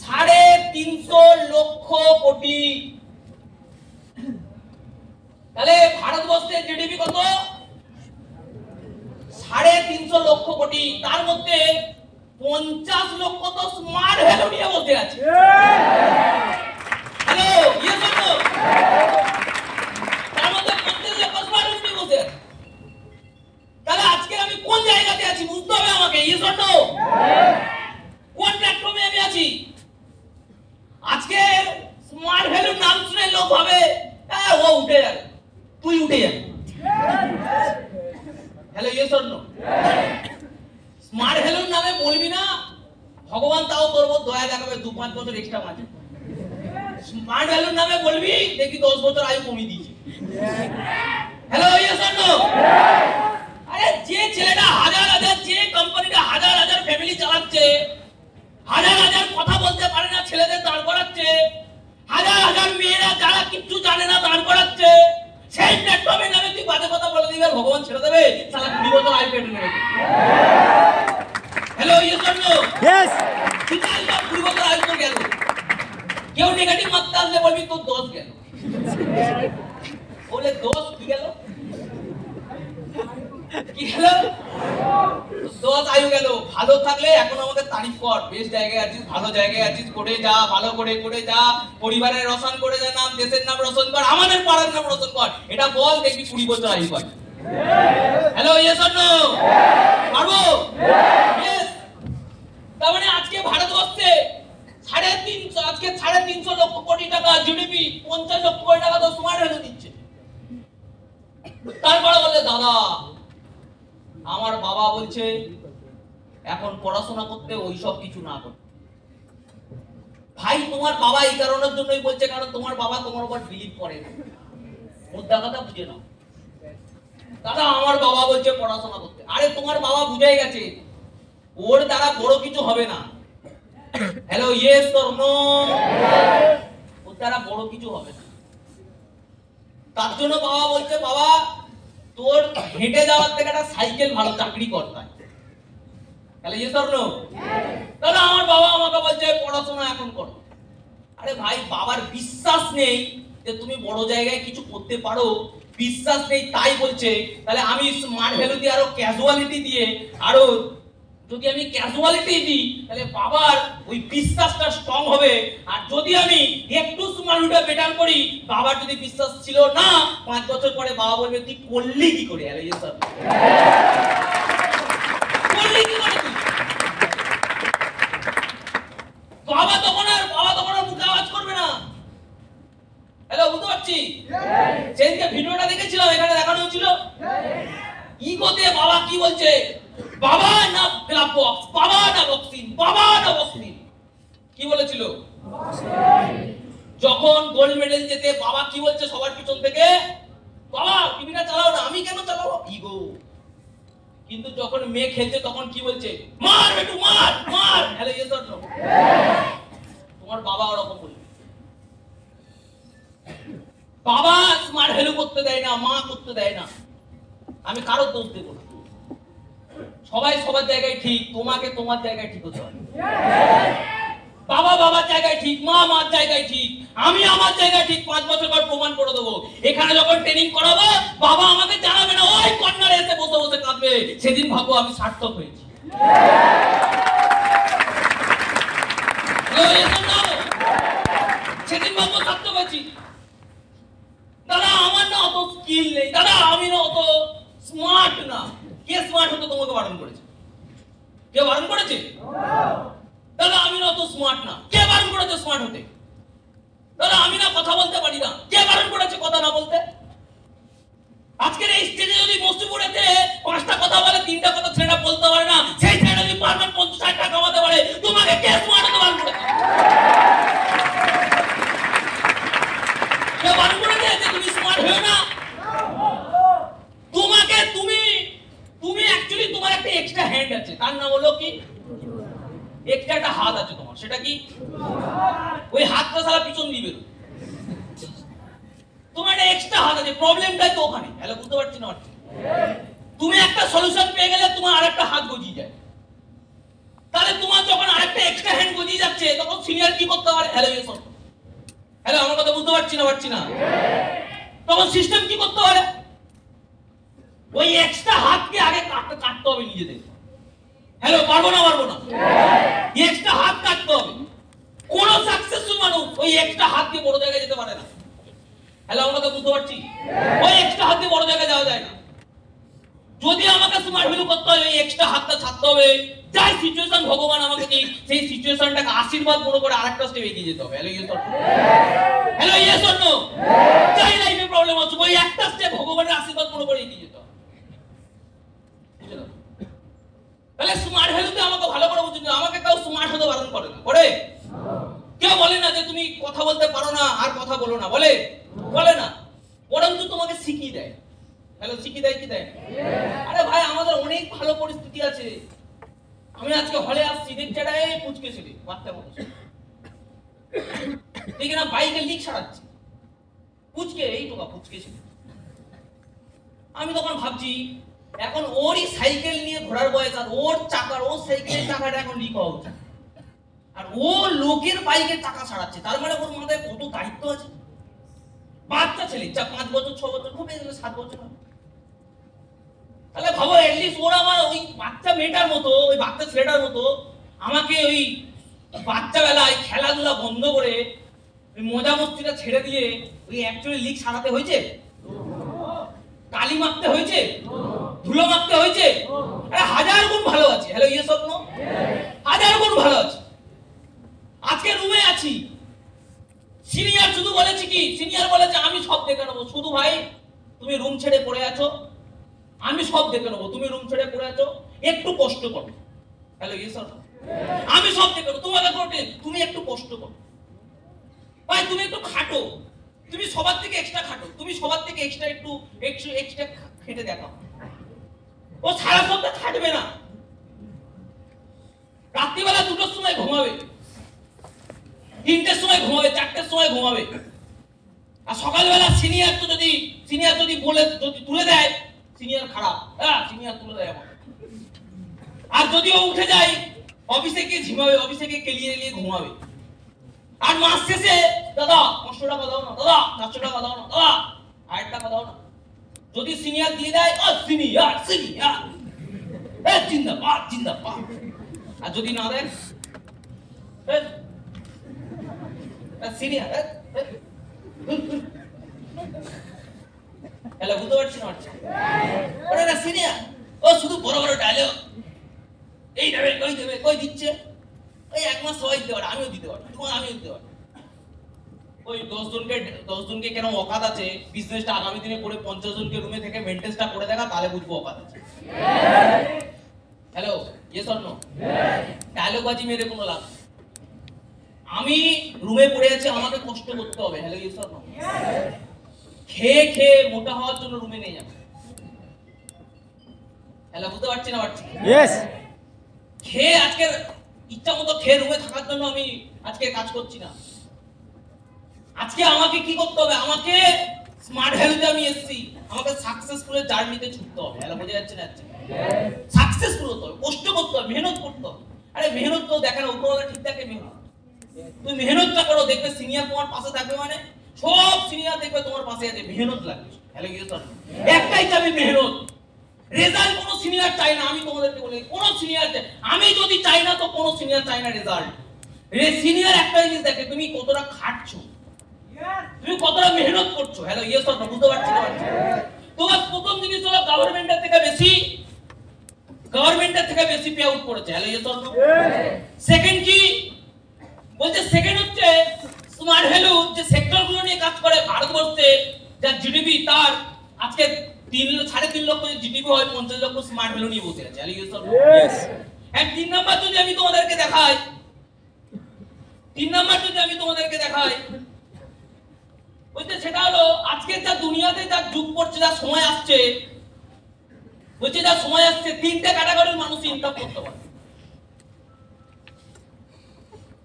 350 লক্ষ কোটি। তাহলে ভারতবর্ষের জিডিপি কত? 350 লক্ষ কোটি। তার মধ্যে 50 লক্ষ তো স্মার্ট ভ্যালু নিয়ে বসে আছে। Hello, yes or no? তার মধ্যে 50 লক্ষ স্মার্ট ভ্যালু নিয়ে বসে আছে। তাহলে আজকে আমি কোন জায়গাতে আছি বুঝতে হবে আমাকে, ইয়েস অর নো? কোন প্ল্যাটফর্মে আমি আছি? আজকে স্মার্ট ভ্যালুর নাম শুনে লোক ভাবে ও উঠে যাবে, তুই উঠে যাবে। Hello, yes or no? Smart ভ্যালুর নামে বলবি না, ভগবান তাও তোর মধ্যে দয়া দেখাবে, 2-5 বছর এক্সট্রা বাঁচে। স্মার্ট ভ্যালুর নামে বলবি, দেখি 10 বছর আয়ু কমিয়ে দিয়েছে। Hello, yes or no? আরে যে ছেলেটা হাজার যে কোম্পানিটা হাজার ফ্যামিলি চালাচ্ছে, হাজার কথা বলতে পারে না ছেলেদের দাঁড় করাচ্ছে, হাজার মেয়েরা যারা কিচ্ছু জানে না দাঁড় করাচ্ছে, সেই প্ল্যাটফর্মের নামে তুই বাজে কথা বলে দিবি আর ভগবান ছেড়ে দেবে? সালা 20 বছর আয়ু কেটে নেবে। Hello, yes or no? Yes. ঠিক আছে, 20 বছর আয়ু তো গেল। কেউ নেগেটিভ মাত্রা আসলে বলবি তোর 10 গেল। বলে 10 কি গেল? কি গেল? 10 আয়ু গেল। ভালো থাকলে এখন আমাদের তারিফ কর, বেশ জায়গায় আছিস, ভালো জায়গায় আছিস, করে যা, ভালো করে যা, পরিবারের রোশন করে যা, নাম দেশের নাম রোশন কর, আমাদের পাড়ার নাম রোশন কর, এটা বল, দেখবি 20 বছর আয়ু পাবি। Hello, yes or no? পারবো? ইয়েস। তার মানে আজকে ভারতবর্ষে 350 লক্ষ কোটি টাকা জিডিপি, 50 লক্ষ কোটি টাকা তো স্মার্ট ভ্যালু দিচ্ছে। তারপরে বলে দাদা আমার বাবা বলছে এখন পড়াশোনা করতে, ওইসব কিছু না করতে। ভাই তোমার বাবা এই কারণের জন্যই বলছে কারণ তোমার বাবা তোমার উপর বিলিভ করে না। মুদ্রা কথা বুঝে নাও। দাদা আমার বাবা বলছে পড়াশোনা করতে। আরে তোমার বাবা বুঝে গেছে ওর দ্বারা বড় কিছু হবে না। Hello, yes or no? ওর দ্বারা বড় কিছু হবে না। তার জন্য বাবা বলছে বাবা তোর হেঁটে যাওয়ার থেকে একটা সাইকেল ভালো, চাকরি কর। তাহলে ইয়েস অর নো? তাহলে আমার বাবা আমাকে বলছে পড়াশোনা এখন করো। আরে ভাই বাবার বিশ্বাস নেই যে তুমি বড় জায়গায় কিছু করতে পারো, বিশ্বাস নেই তাই বলছে। তাহলে আমি স্মার্ট ভ্যালু দিয়ে আরো ক্যাজুয়ালিটি দিয়ে, আরো যদি আমি ক্যাজুয়ালিটি দিই তাহলে বাবার ওই বিশ্বাসটা স্ট্রং হবে। আর যদি আমি একটু স্মার্ট ভ্যালুটা বেটার করি, বাবার যদি বিশ্বাস ছিল না, 5 বছর পরে বাবা বলবে তুই করলি কি করে? আরে ইয়েস অর নো? করলি কি করে তুই? বাবা তখন আর মুখে আওয়াজ করবে না। হ্যালো, বুঝতে পারছি? সেদিনকে ভিডিওটা দেখেছিলাম, এখানে দেখানো হয়েছিল। ইগোতে বাবা কি বলছে? বাবা না ক্লাব বক্স, বাবা না বক্সিং, বাবা না বক্সিং। কি বলেছিল? যখন গোল্ড মেডেল জেতে বাবা কি বলছে সবার পিছন থেকে? বাবা টিভিটা চালাও না। আমি কেন চালাবো? ইগো। কিন্তু যখন মেয়ে খেলছে তখন কি বলছে? মার বেটু মার মার। Hello, yes or no? তোমার বাবা ওরকম বলবে। বাবা স্মার্ট ভ্যালু করতে দেয় না, মা করতে দেয় না। আমি কারোর দোষ দেব না। সবাই সবার জায়গায় ঠিক, তোমাকে তোমার জায়গায় ঠিক হতে হবে। বাবা বাবার জায়গায় ঠিক, মা মার জায়গায় ঠিক, আমি আমার জায়গায় ঠিক। 5 বছর পর প্রমাণ করে দেবো। এখানে যখন ট্রেনিং করাবো, বাবা আমাকে জানাবে না, ওই কর্নারে এসে বসে বসে কাঁদবে। সেদিন ভাববো আমি সার্থক হয়েছি। সেদিন ভাববো সার্থক হয়েছি। দাদা আমার না অত স্কিল নেই, দাদা আমি না অত স্মার্ট না। কে স্মার্ট হতে তোমাকে বারণ করেছে? কে বারণ করেছে? দাদা আমি না অত স্মার্ট না। কে বারণ করেছে স্মার্ট হতে? দাদা আমি না কথা বলতে পারি না। কে বারণ করেছে কথা না বলতে? আজকের এই স্টেজে যদি মস্তিপুরেতে 5টা কথা বলে, 3টা কথা ছেলেটা বলতে পারে না, সেই ছেলেটা যদি পারমানেন্ট 50-60 টাকা কামাতে পারে, তোমাকে কে স্মার্ট হতে বারণ করেছে? কে বারণ করেছে যে তুমি স্মার্ট হও না? তোমাকে তুমি অ্যাকচুয়ালি তোমার একটা এক্সট্রা হ্যান্ড আছে, তার নাম হলো কি? এক্সট্রা একটা হাত আছে তোমার, সেটা কি? ওই হাতটা সারা পিছন দিবে। তোমার একটা এক্সট্রা হাত আছে, প্রবলেমটাই তো ওখানে। হ্যালো, বুঝতে পারছি না? তুমি একটা সলিউশন পেয়ে গেলে তোমার আরেকটা হাত গজিয়ে যায়। তাহলে তোমার যখন আরেকটা এক্সট্রা হ্যান্ড গজিয়ে যাচ্ছে, তখন সিনিয়র কি করতে পারে? হ্যালো এসব, হ্যালো আমার কথা বুঝতে পারছি না? তখন সিস্টেম কি করতে পারে? ওই এক্সট্রা হাতকে আগে কাটতে হবে নিজেদের। হ্যালো, পারবো না? এক্সট্রা হাত কাটতে হবে। কোন সাকসেসফুল মানুষ ওই এক্সট্রা হাত দিয়ে বড় জায়গায় যেতে পারে না। হ্যালো, আমরা তো বুঝতে পারছি, ওই এক্সট্রা হাত দিয়ে বড় জায়গায় যাওয়া যায় না। যদি আমাকে স্মার্ট ভ্যালু করতে হয়, ওই এক্সট্রা হাতটা ছাড়তে হবে। যাই সিচুয়েশন ভগবান আমাকে দিই, সেই সিচুয়েশনটাকে আশীর্বাদ মনে করে আরেকটা স্টেপ এগিয়ে যেতে হবে। Hello yes or no? যাই লাইফে প্রবলেম আছে, ওই একটা স্টেপ ভগবানের আশীর্বাদ মনে করে এগিয়ে যেতে হবে। তাহলে স্মার্ট ভ্যালুতে আমাকে ভালো করে বুঝুন। আমাকে কেউ স্মার্ট হতে বারণ করে না, করে? কেউ বলে না যে তুমি কথা বলতে পারো না, আর কথা বলো না, বলে না। বরঞ্চ তোমাকে শিখিয়ে দেয়। হ্যালো, শিখিয়ে দেয় কি দেয়? আরে ভাই, আমাদের অনেক ভালো পরিস্থিতি আছে। আমি আজকে হলে আসছি, দেখছি একটা এই পুচকে ছেলে, বাচ্চা মতো দেখি না, বাইকে লিক সারাচ্ছে। পুচকে, এই টোকা পুচকে ছেলে। আমি তখন ভাবছি, এখন ওরই সাইকেল নিয়ে ঘোরার বয়স, আর ওর সাইকেলের চাকাটা এখন লিক হওয়া উচিত। আর ও লোকের বাইকের চাকা ছাড়াচ্ছে, তার মানে ওর মাথায় কত দায়িত্ব আছে। বাচ্চা ছেলে, 5 বছর 6 বছর, খুব বেশি 7 বছর। তাহলে ভাবো, এটলিস্ট ওরা আমার ওই বাচ্চা মেয়েটার মতো, ওই বাচ্চা ছেলেটার মতো আমাকে ওই বাচ্চা বেলায় খেলাধুলা বন্ধ করে ওই মজা মস্তিটা ছেড়ে দিয়ে ওই অ্যাকচুয়ালি লিক সারাতে হয়েছে, কালি মারতে হয়েছে, ধুলো মারতে হয়েছে। আরে 1000 গুণ ভালো আছে। Hello yes or no? 1000 গুণ ভালো আছে। আজকে রুমে আছি, সিনিয়র শুধু বলেছে কি? সিনিয়র বলেছে আমি সব দেখে নেবো। শুধু ভাই তুমি রুম ছেড়ে পড়ে আছো, আমি সব দেখে নেবো। তুমি রুম ছেড়ে পড়ে আছো, একটু কষ্ট করো। Hello yes or no? আমি সব দেখে নেবো, তোমাকে তুমি একটু কষ্ট করো ভাই, তুমি একটু খাটো, তুমি সবার থেকে এক্সট্রা খাটো, তুমি সবার থেকে এক্সট্রা একটু এক্সট্রা খেটে দেখাও। ও সারা সপ্তাহ খাটবে না, রাত্রিবেলা 2টোর সময় ঘুমাবে, 3টের সময় ঘুমাবে, 4টের সময় ঘুমাবে। আর সকালবেলা সিনিয়র যদি বলে তুলে দেয়, সিনিয়র খারাপ, সিনিয়র তুলে দেয় আমার। আর যদি ও উঠে যায়, অফিসে গিয়ে ঝিমাবে, অফিসে গিয়ে কেলিয়ে ঘুমাবে। আর মাস শেষে দাদা 500 টাকা দাও না, দাদা 400 টাকা দাও না, দাদা 1000 টাকা দাও না। যদি সিনিয়র দিয়ে দেয়, সিনিয়র জিন্দাবাদ। আর যদি না দেয়, সিনিয়র। হ্যালো, বুঝতে পারছি না? সিনিয়র ও শুধু বড় বড় ডায়লগ, এই দেবে কই দিচ্ছে। ওই 1 মাস সবাই দিতে পারে, আমিও দিতে পারি, আমিও দিতে পারি। ওই 10 জনকে কেন অকাত আছে, বিজনেসটা আগামী দিনে করে 50 জনকে রুমে থেকে মেইনটেন্সটা করে দেখা, তাহলে বুঝবো অকাত আছে। Hello yes or no? Dialogue বাজি মেরে কোনো লাভ নেই। আমি রুমে পড়ে আছি, আমাকে কষ্ট করতে হবে। Hello yes or no? খেয়ে মোটা হওয়ার জন্য রুমে নেই যাবে। হ্যালো, বুঝতে পারছি না? ইয়েস। খেয়ে আজকে ইচ্ছা মতো খেয়ে রুমে থাকার জন্য আমি আজকে কাজ করছি না। আজকে আমাকে কি করতে হবে? আমাকে স্মার্ট ভ্যালুতে আমি এসেছি, আমাকে সাকসেসফুলের জার্নিতে ছুটতে হবে। হ্যালো, বোঝা যাচ্ছে না? সাকসেসফুল হতে হবে, কষ্ট করতে হবে, মেহনত করতে হবে। আরে মেহনত তো দেখেন উপরওয়ালা ঠিক থাকে মেহনত, তুমি মেহনতটা করো, দেখবে সিনিয়র তোমার পাশে থাকবে, মানে সব সিনিয়র দেখবে তোমার পাশে আছে, মেহনত লাগবে। হ্যালো ইউজার, একটাই চাবি মেহনত। রেজাল্ট কোনো সিনিয়র চাই না, আমি তোমাদেরকে বলি কোনো সিনিয়র চাই, আমি যদি চাই না তো কোনো সিনিয়র চাই না রেজাল্ট। সিনিয়র একটা জিনিস দেখে তুমি কতটা খাটছো, তুমি কতটা মেহনত করছো। হ্যালো ইয়েস অর নো, বুঝতে পারছি না? তোমার প্রথম জিনিস হলো গভর্নমেন্টের থেকে বেশি পে আউট করেছে। Hello yes or no? Second কি বলছে? সেকেন্ড হচ্ছে স্মার্ট ভ্যালু, যে সেক্টরগুলো নিয়ে কাজ করে ভারতবর্ষে, যার জিডিপি তার আজকে 3.5 লক্ষ জিডিপি হয়, 50 লক্ষ স্মার্ট ভ্যালু নিয়ে বসে আছে। Hello yes or no? Yes. And 3 number যদি আমি তোমাদেরকে দেখাই, বলছে সেটা হলো আজকে যা দুনিয়াতে যা যুগ পড়ছে, যা সময় আসছে, বলছে যা সময় আসছে, 3টে ক্যাটাগরির মানুষ ইনকাম করতে পারে।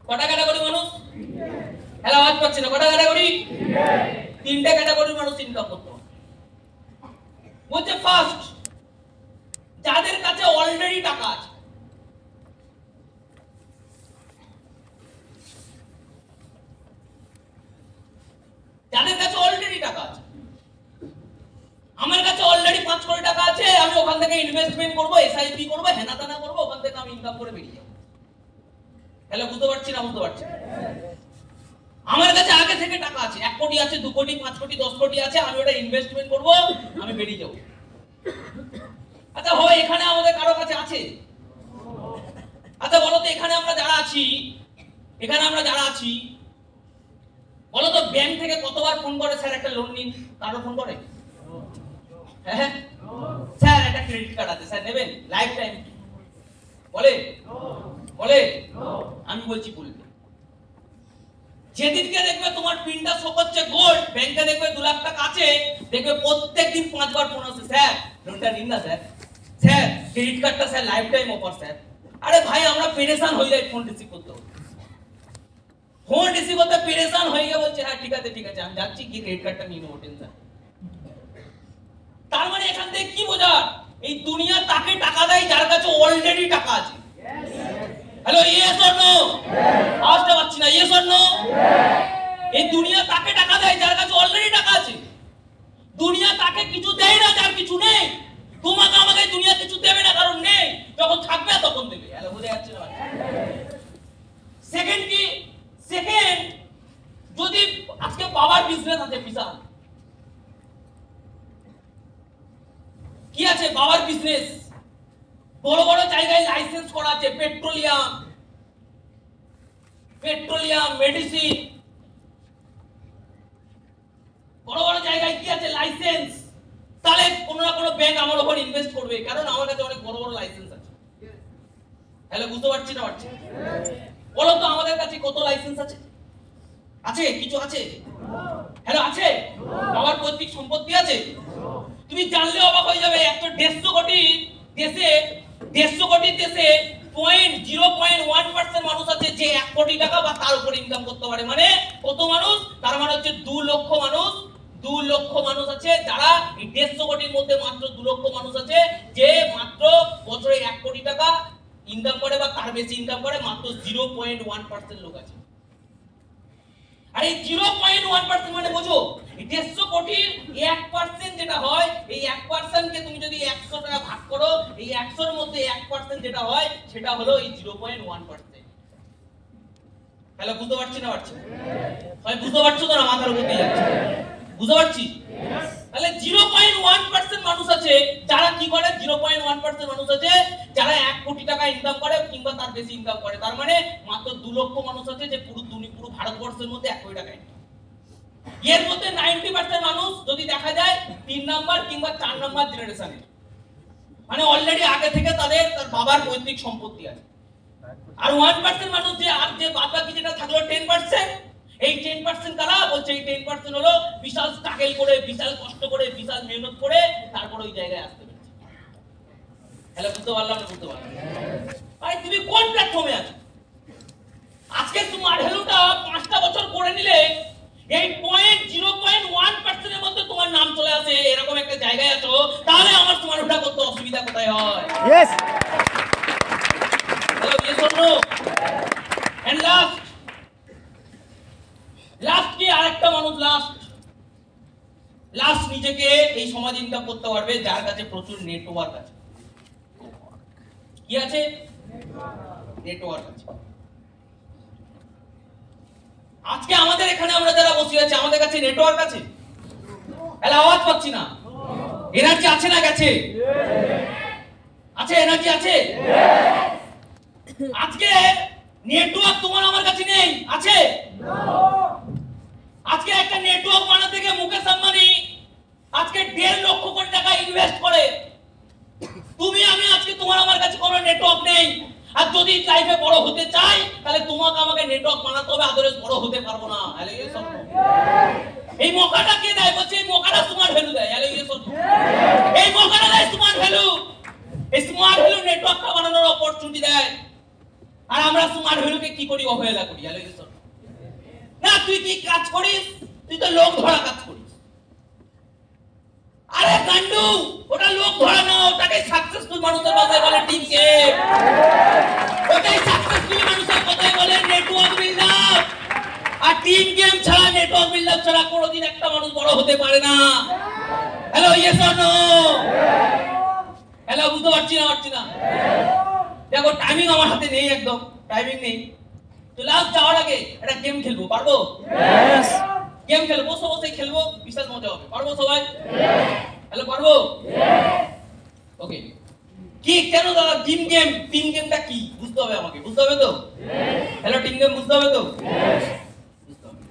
কটা ক্যাটাগরি মানুষ? হ্যালো, আওয়াজ পাচ্ছি না, কটা ক্যাটাগরি? 3টে ক্যাটাগরির মানুষ ইনকাম করতে পারে। বলছে ফার্স্ট, যাদের কাছে অলরেডি টাকা আছে। যাদের কাছে অলরেডি টাকা আছে, আমার কাছে অলরেডি 5 কোটি টাকা আছে, আমি ওখান থেকে ইনভেস্টমেন্ট করব, এসআইপি করব, হেনাতানা করব, ওখান থেকে আমি ইনকাম করে বেরিয়ে যাব। হ্যালো, বুঝতে পারছি না? বুঝতে পারছি। আমার কাছে আগে থেকে টাকা আছে, 1 কোটি আছে, 2 কোটি, 5 কোটি, 10 কোটি আছে, আমি ওটা ইনভেস্টমেন্ট করব, আমি বেরিয়ে যাব। আচ্ছা হয়, এখানে আমাদের কারো কাছে আছে? আচ্ছা বলো তো, এখানে আমরা যারা আছি বলো তো, ব্যাংক থেকে কতবার ফোন করে স্যার একটা লোন নিন? কারো ফোন করে? হ্যাঁ স্যার একটা ক্রেডিট কার্ড আছে, স্যার নেবেন লাইফ টাইম? বলে? আমি বলছি বলবে। যেদিনকে দেখবে তোমার পিনটা শো করছে গোল্ড, ব্যাংকে দেখবে 2 লাখ টাকা আছে, দেখবে প্রত্যেকদিন 5 বার ফোন আসে, স্যার লোনটা নিন না স্যার, স্যার ক্রেডিট কার্ডটা sir life time offer sir. আরে ভাই, আমরা পেরেশান হয়ে যাই ফোন রিসিভ করতে, পেরেশান হয়ে গিয়ে বলছে হ্যাঁ ঠিক আছে আমি যাচ্ছি, কি ক্রেডিট কার্ডটা নিয়ে নেবো, টেনশন। তার মানে এখান থেকে কি বোঝা? এই দুনিয়া তাকে টাকা দেয় যার কাছে অলরেডি টাকা আছে। Hello yes or no? আওয়াজটা পাচ্ছি না, ইয়েস অর নো? এই দুনিয়া তাকে টাকা দেয় যার কাছে অলরেডি টাকা আছে। দুনিয়া তাকে কিছু দেয় না যার কিছু নেই। তোমাকে আমাকে দুনিয়া কিছু দেবে না, কারণ নেই, যখন থাকবে তখন দেবে। হ্যালো, বুঝে যাচ্ছে না? সেকেন্ড কি? সেকেন্ড, যদি আজকে বাবার বিজনেস আছে, বিশাল কি আছে, বাবার বিজনেস, বড় বড় জায়গায় লাইসেন্স করা আছে, পেট্রোলিয়াম, মেডিসিন, বড় বড় জায়গায় কি আছে, লাইসেন্স। তাহলে কোনো না কোনো ব্যাংক আমার উপর ইনভেস্ট করবে, কারণ আমার কাছে অনেক বড় বড় লাইসেন্স আছে। হ্যালো, বুঝতে পারছি না? পারছি? বলো তো আমাদের কাছে কত লাইসেন্স আছে? আছে? কিছু আছে? হ্যালো, আছে? বাবার পৈতৃক সম্পত্তি আছে? তুমি জানলে অবাক হয়ে যাবে, একটা 150 কোটি দেশে 0.1% মানুষ আছে যে 1 কোটি টাকা বা তার উপর ইনকাম করতে পারে। মানে কত মানুষ? তার মানে হচ্ছে 2 লক্ষ মানুষ। 2 লক্ষ মানুষ আছে যারা এই 150 কোটির মধ্যে মাত্র 2 লক্ষ মানুষ আছে যে মাত্র বছরে 1 কোটি টাকা ইনকাম করে বা তার বেশি ইনকাম করে, মাত্র 0.1% লোক আছে। আর এই 0.1% মানে বোঝো, 150 কোটির 1% যেটা হয়, এই 1% কে তুমি যদি 100 টাকা ভাগ করো, এই 100 এর মধ্যে 1% যেটা হয় সেটা হলো এই 0.1%। হ্যালো, বুঝতে পারছি না? পারছি? হয় বুঝতে পারছো তো না? মাথার উপর দিয়ে যাচ্ছে, বুঝতে পারছি? তাহলে 0.1% মানুষ আছে যারা কি করে, 0.1% মানুষ আছে যারা 1 কোটি টাকা ইনকাম করে কিংবা তার বেশি ইনকাম করে। তার মানে মাত্র 2 লক্ষ মানুষ আছে যে পুরো ভারতবর্ষের মধ্যে 1 কোটি টাকা ইনকাম। এর মধ্যে 90% মানুষ যদি দেখা যায় 3 নাম্বার কিংবা 4 নাম্বার জেনারেশনের, মানে অলরেডি আগে থেকে তার বাবার পৈতৃক সম্পত্তি আছে। আর 1% মানুষ যে বাকি যেটা থাকলো 10%, এই 10% কারা? বলছে এই 10% হলো বিশাল স্ট্রাগল করে, বিশাল কষ্ট করে, বিশাল মেহনত করে তারপর ওই জায়গায় আসতে পেরেছে। হ্যালো, বুঝতে পারলাম না? বুঝতে পারলাম? ভাই তুমি কোন প্ল্যাটফর্মে আছো? আজকে তোমার ভ্যালুটা 5টা বছর করে নিলে এই 0.1% এর মধ্যে তোমার নাম চলে আসে, এরকম একটা জায়গায় আছো, তাহলে আমার তোমার ওটা করতে অসুবিধা সুবিধা কোথায় হয়? Yes. Hello, yes or no? And last কি আরেকটা মানুষ লাস্ট নিজেকে এই সমাজ ইনকাম করতে পারবে যার কাছে প্রচুর নেটওয়ার্ক আছে। কি আছে? নেটওয়ার্ক আছে। আজকে আমাদের এখানে আমরা যারা বসে আছি আমাদের কাছে নেটওয়ার্ক আছে? এলা আওয়াজ পাচ্ছি না। এনার্জি আছে না গেছে? আছে, এনার্জি আছে? আজকে নেটওয়ার্ক তোমার আমার কাছে নেই, আছে? আজকে একটা নেটওয়ার্ক বানাতে গিয়ে মুকেশ আম্বানি আজকে 1.5 লক্ষ কোটি টাকা ইনভেস্ট করে। তুমি আমি আজকে তোমার আমার কাছে কোনো নেটওয়ার্ক নেই। আর যদি লাইফে বড় হতে চাই তাহলে তোমাকে আমাকে নেটওয়ার্ক বানাতে হবে, আদারওয়াইজ বড় হতে পারবো না। হ্যালো ইয়ে সব এই মৌকাটা কে দেয়? বলছে এই মৌকাটা স্মার্ট ভ্যালু দেয়। হ্যালো ইয়ে সব এই মৌকাটা দেয় স্মার্ট ভ্যালু। এই স্মার্ট ভ্যালু নেটওয়ার্কটা বানানোর অপরচুনিটি দেয়। আর আমরা স্মার্ট ভ্যালুকে কি করি? অবহেলা করি। হ্যালো ইয়ে সব না, তুই কি কাজ করিস? তুই তো লোক ধরা কাজ করিস। আরে গান্ডু, ওটা লোক ধরা না, ওটাকে সাকসেসফুল মানুষের কথাই বলে টিম গেম। ওটাই সাকসেসফুল মানুষের কথাই বলে নেটওয়ার্ক বিল্ড আপ। আর টিম গেম ছাড়া, নেটওয়ার্ক বিল্ড আপ ছাড়া কোনোদিন একটা মানুষ বড় হতে পারে না। Hello, yes or no? Hello, বুঝতে পারছি না। দেখো টাইমিং আমার হাতে নেই, একদম টাইমিং নেই। তো লাস্ট যাওয়ার আগে একটা গেম খেলবো, পারবো? Yes. গেম খেলবো, বসে খেলবো, বিশাল মজা হবে। পারবো সবাই? হ্যালো, পারবো? ওকে। কি কেন দাদা টিম গেমটা কি বুঝতে হবে আমাকে, বুঝতে হবে তো? হ্যালো, টিম গেম বুঝতে হবে তো? বুঝতে হবে।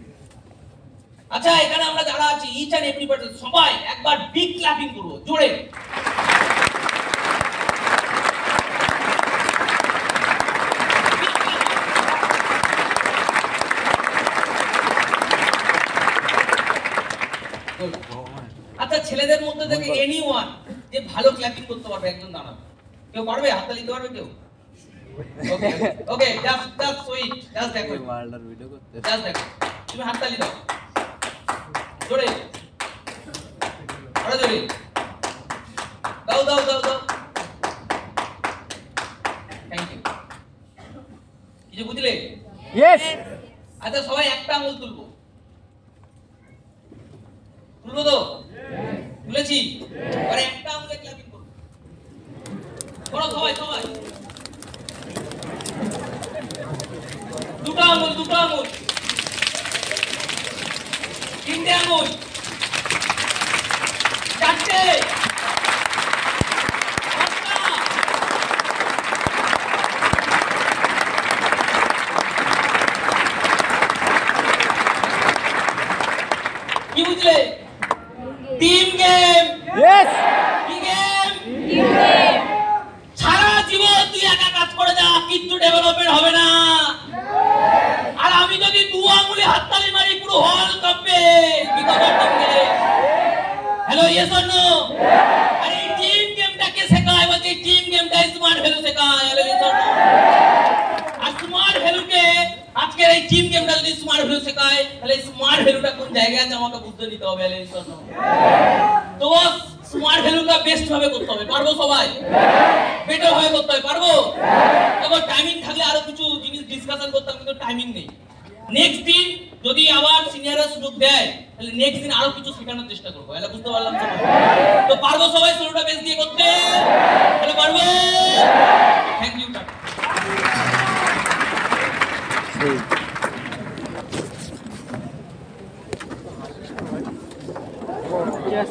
আচ্ছা, এখানে আমরা যারা আছি ইচ এন্ড এভরি পারসন সবাই একবার বিগ ক্ল্যাপিং করব, জোরে। আচ্ছা, ছেলেদের মধ্যে থেকে এনিওয়ান যে ভালো ক্ল্যাপিং করতে পারবে একজন দাঁড়াবে। কেউ পারবে? হাততালি দিতে পারবে কেউ? ওকে ওকে, জাস্ট সুইট, জাস্ট দেখো, ওয়ার্ল্ডের ভিডিও করতে জাস্ট দেখো। তুমি হাততালি দাও জোরে, আরো জোরে দাও। Thank you. কিছু বুঝলে? Yes. আচ্ছা, সবাই একটা আঙুল তুলবো তো? তুলেছি। আর একটা আঙুলে ক্ল্যাপিং করব। করো সবাই। দুটো আঙুল, তিনটে আঙুল, চারটে, পাঁচটা। কি বুঝলে? Team game. Yes. কি গেম? সারা জীবন তুই একা কাজ করে যা, কিন্তু ডেভেলপমেন্ট হবে না। আর আমি যদি দু আঙুলে হাততালি মারি পুরো হল কাঁপবে। Hello, yes or no? আরে টিম গেমটাকে শেখায়, বলছে টিম গেমটা স্মার্ট ভ্যালু শেখায়। Hello, yes or no? আর স্মার্ট ভ্যালুকে আজকের এই টিম গেমটা যদি স্মার্ট ভ্যালু শেখায় তাহলে স্মার্ট ভ্যালুটা কোন জায়গায় আছে আমাকে বুঝতে দিতে হবে। Hello, yes or no? তো স্মার্ট ভ্যালুটা বেস্ট ভাবে করতে হবে। পারবো সবাই? বেটার ভাবে করতে হবে। পারবো? এখন টাইমিং থাকলে আরো কিছু জিনিস ডিসকাশন করতাম, কিন্তু টাইমিং নেই। নেক্সট দিন যদি আবার সিনিয়ররা সুযোগ দেয় তাহলে নেক্সট দিন আরো কিছু শেখানোর চেষ্টা করবো। হ্যালো, বুঝতে পারলাম সবাই? তো পারবো সবাই শুরুটা বেশ দিয়ে করতে? হ্যালো, পারবো? Thank you. Yes.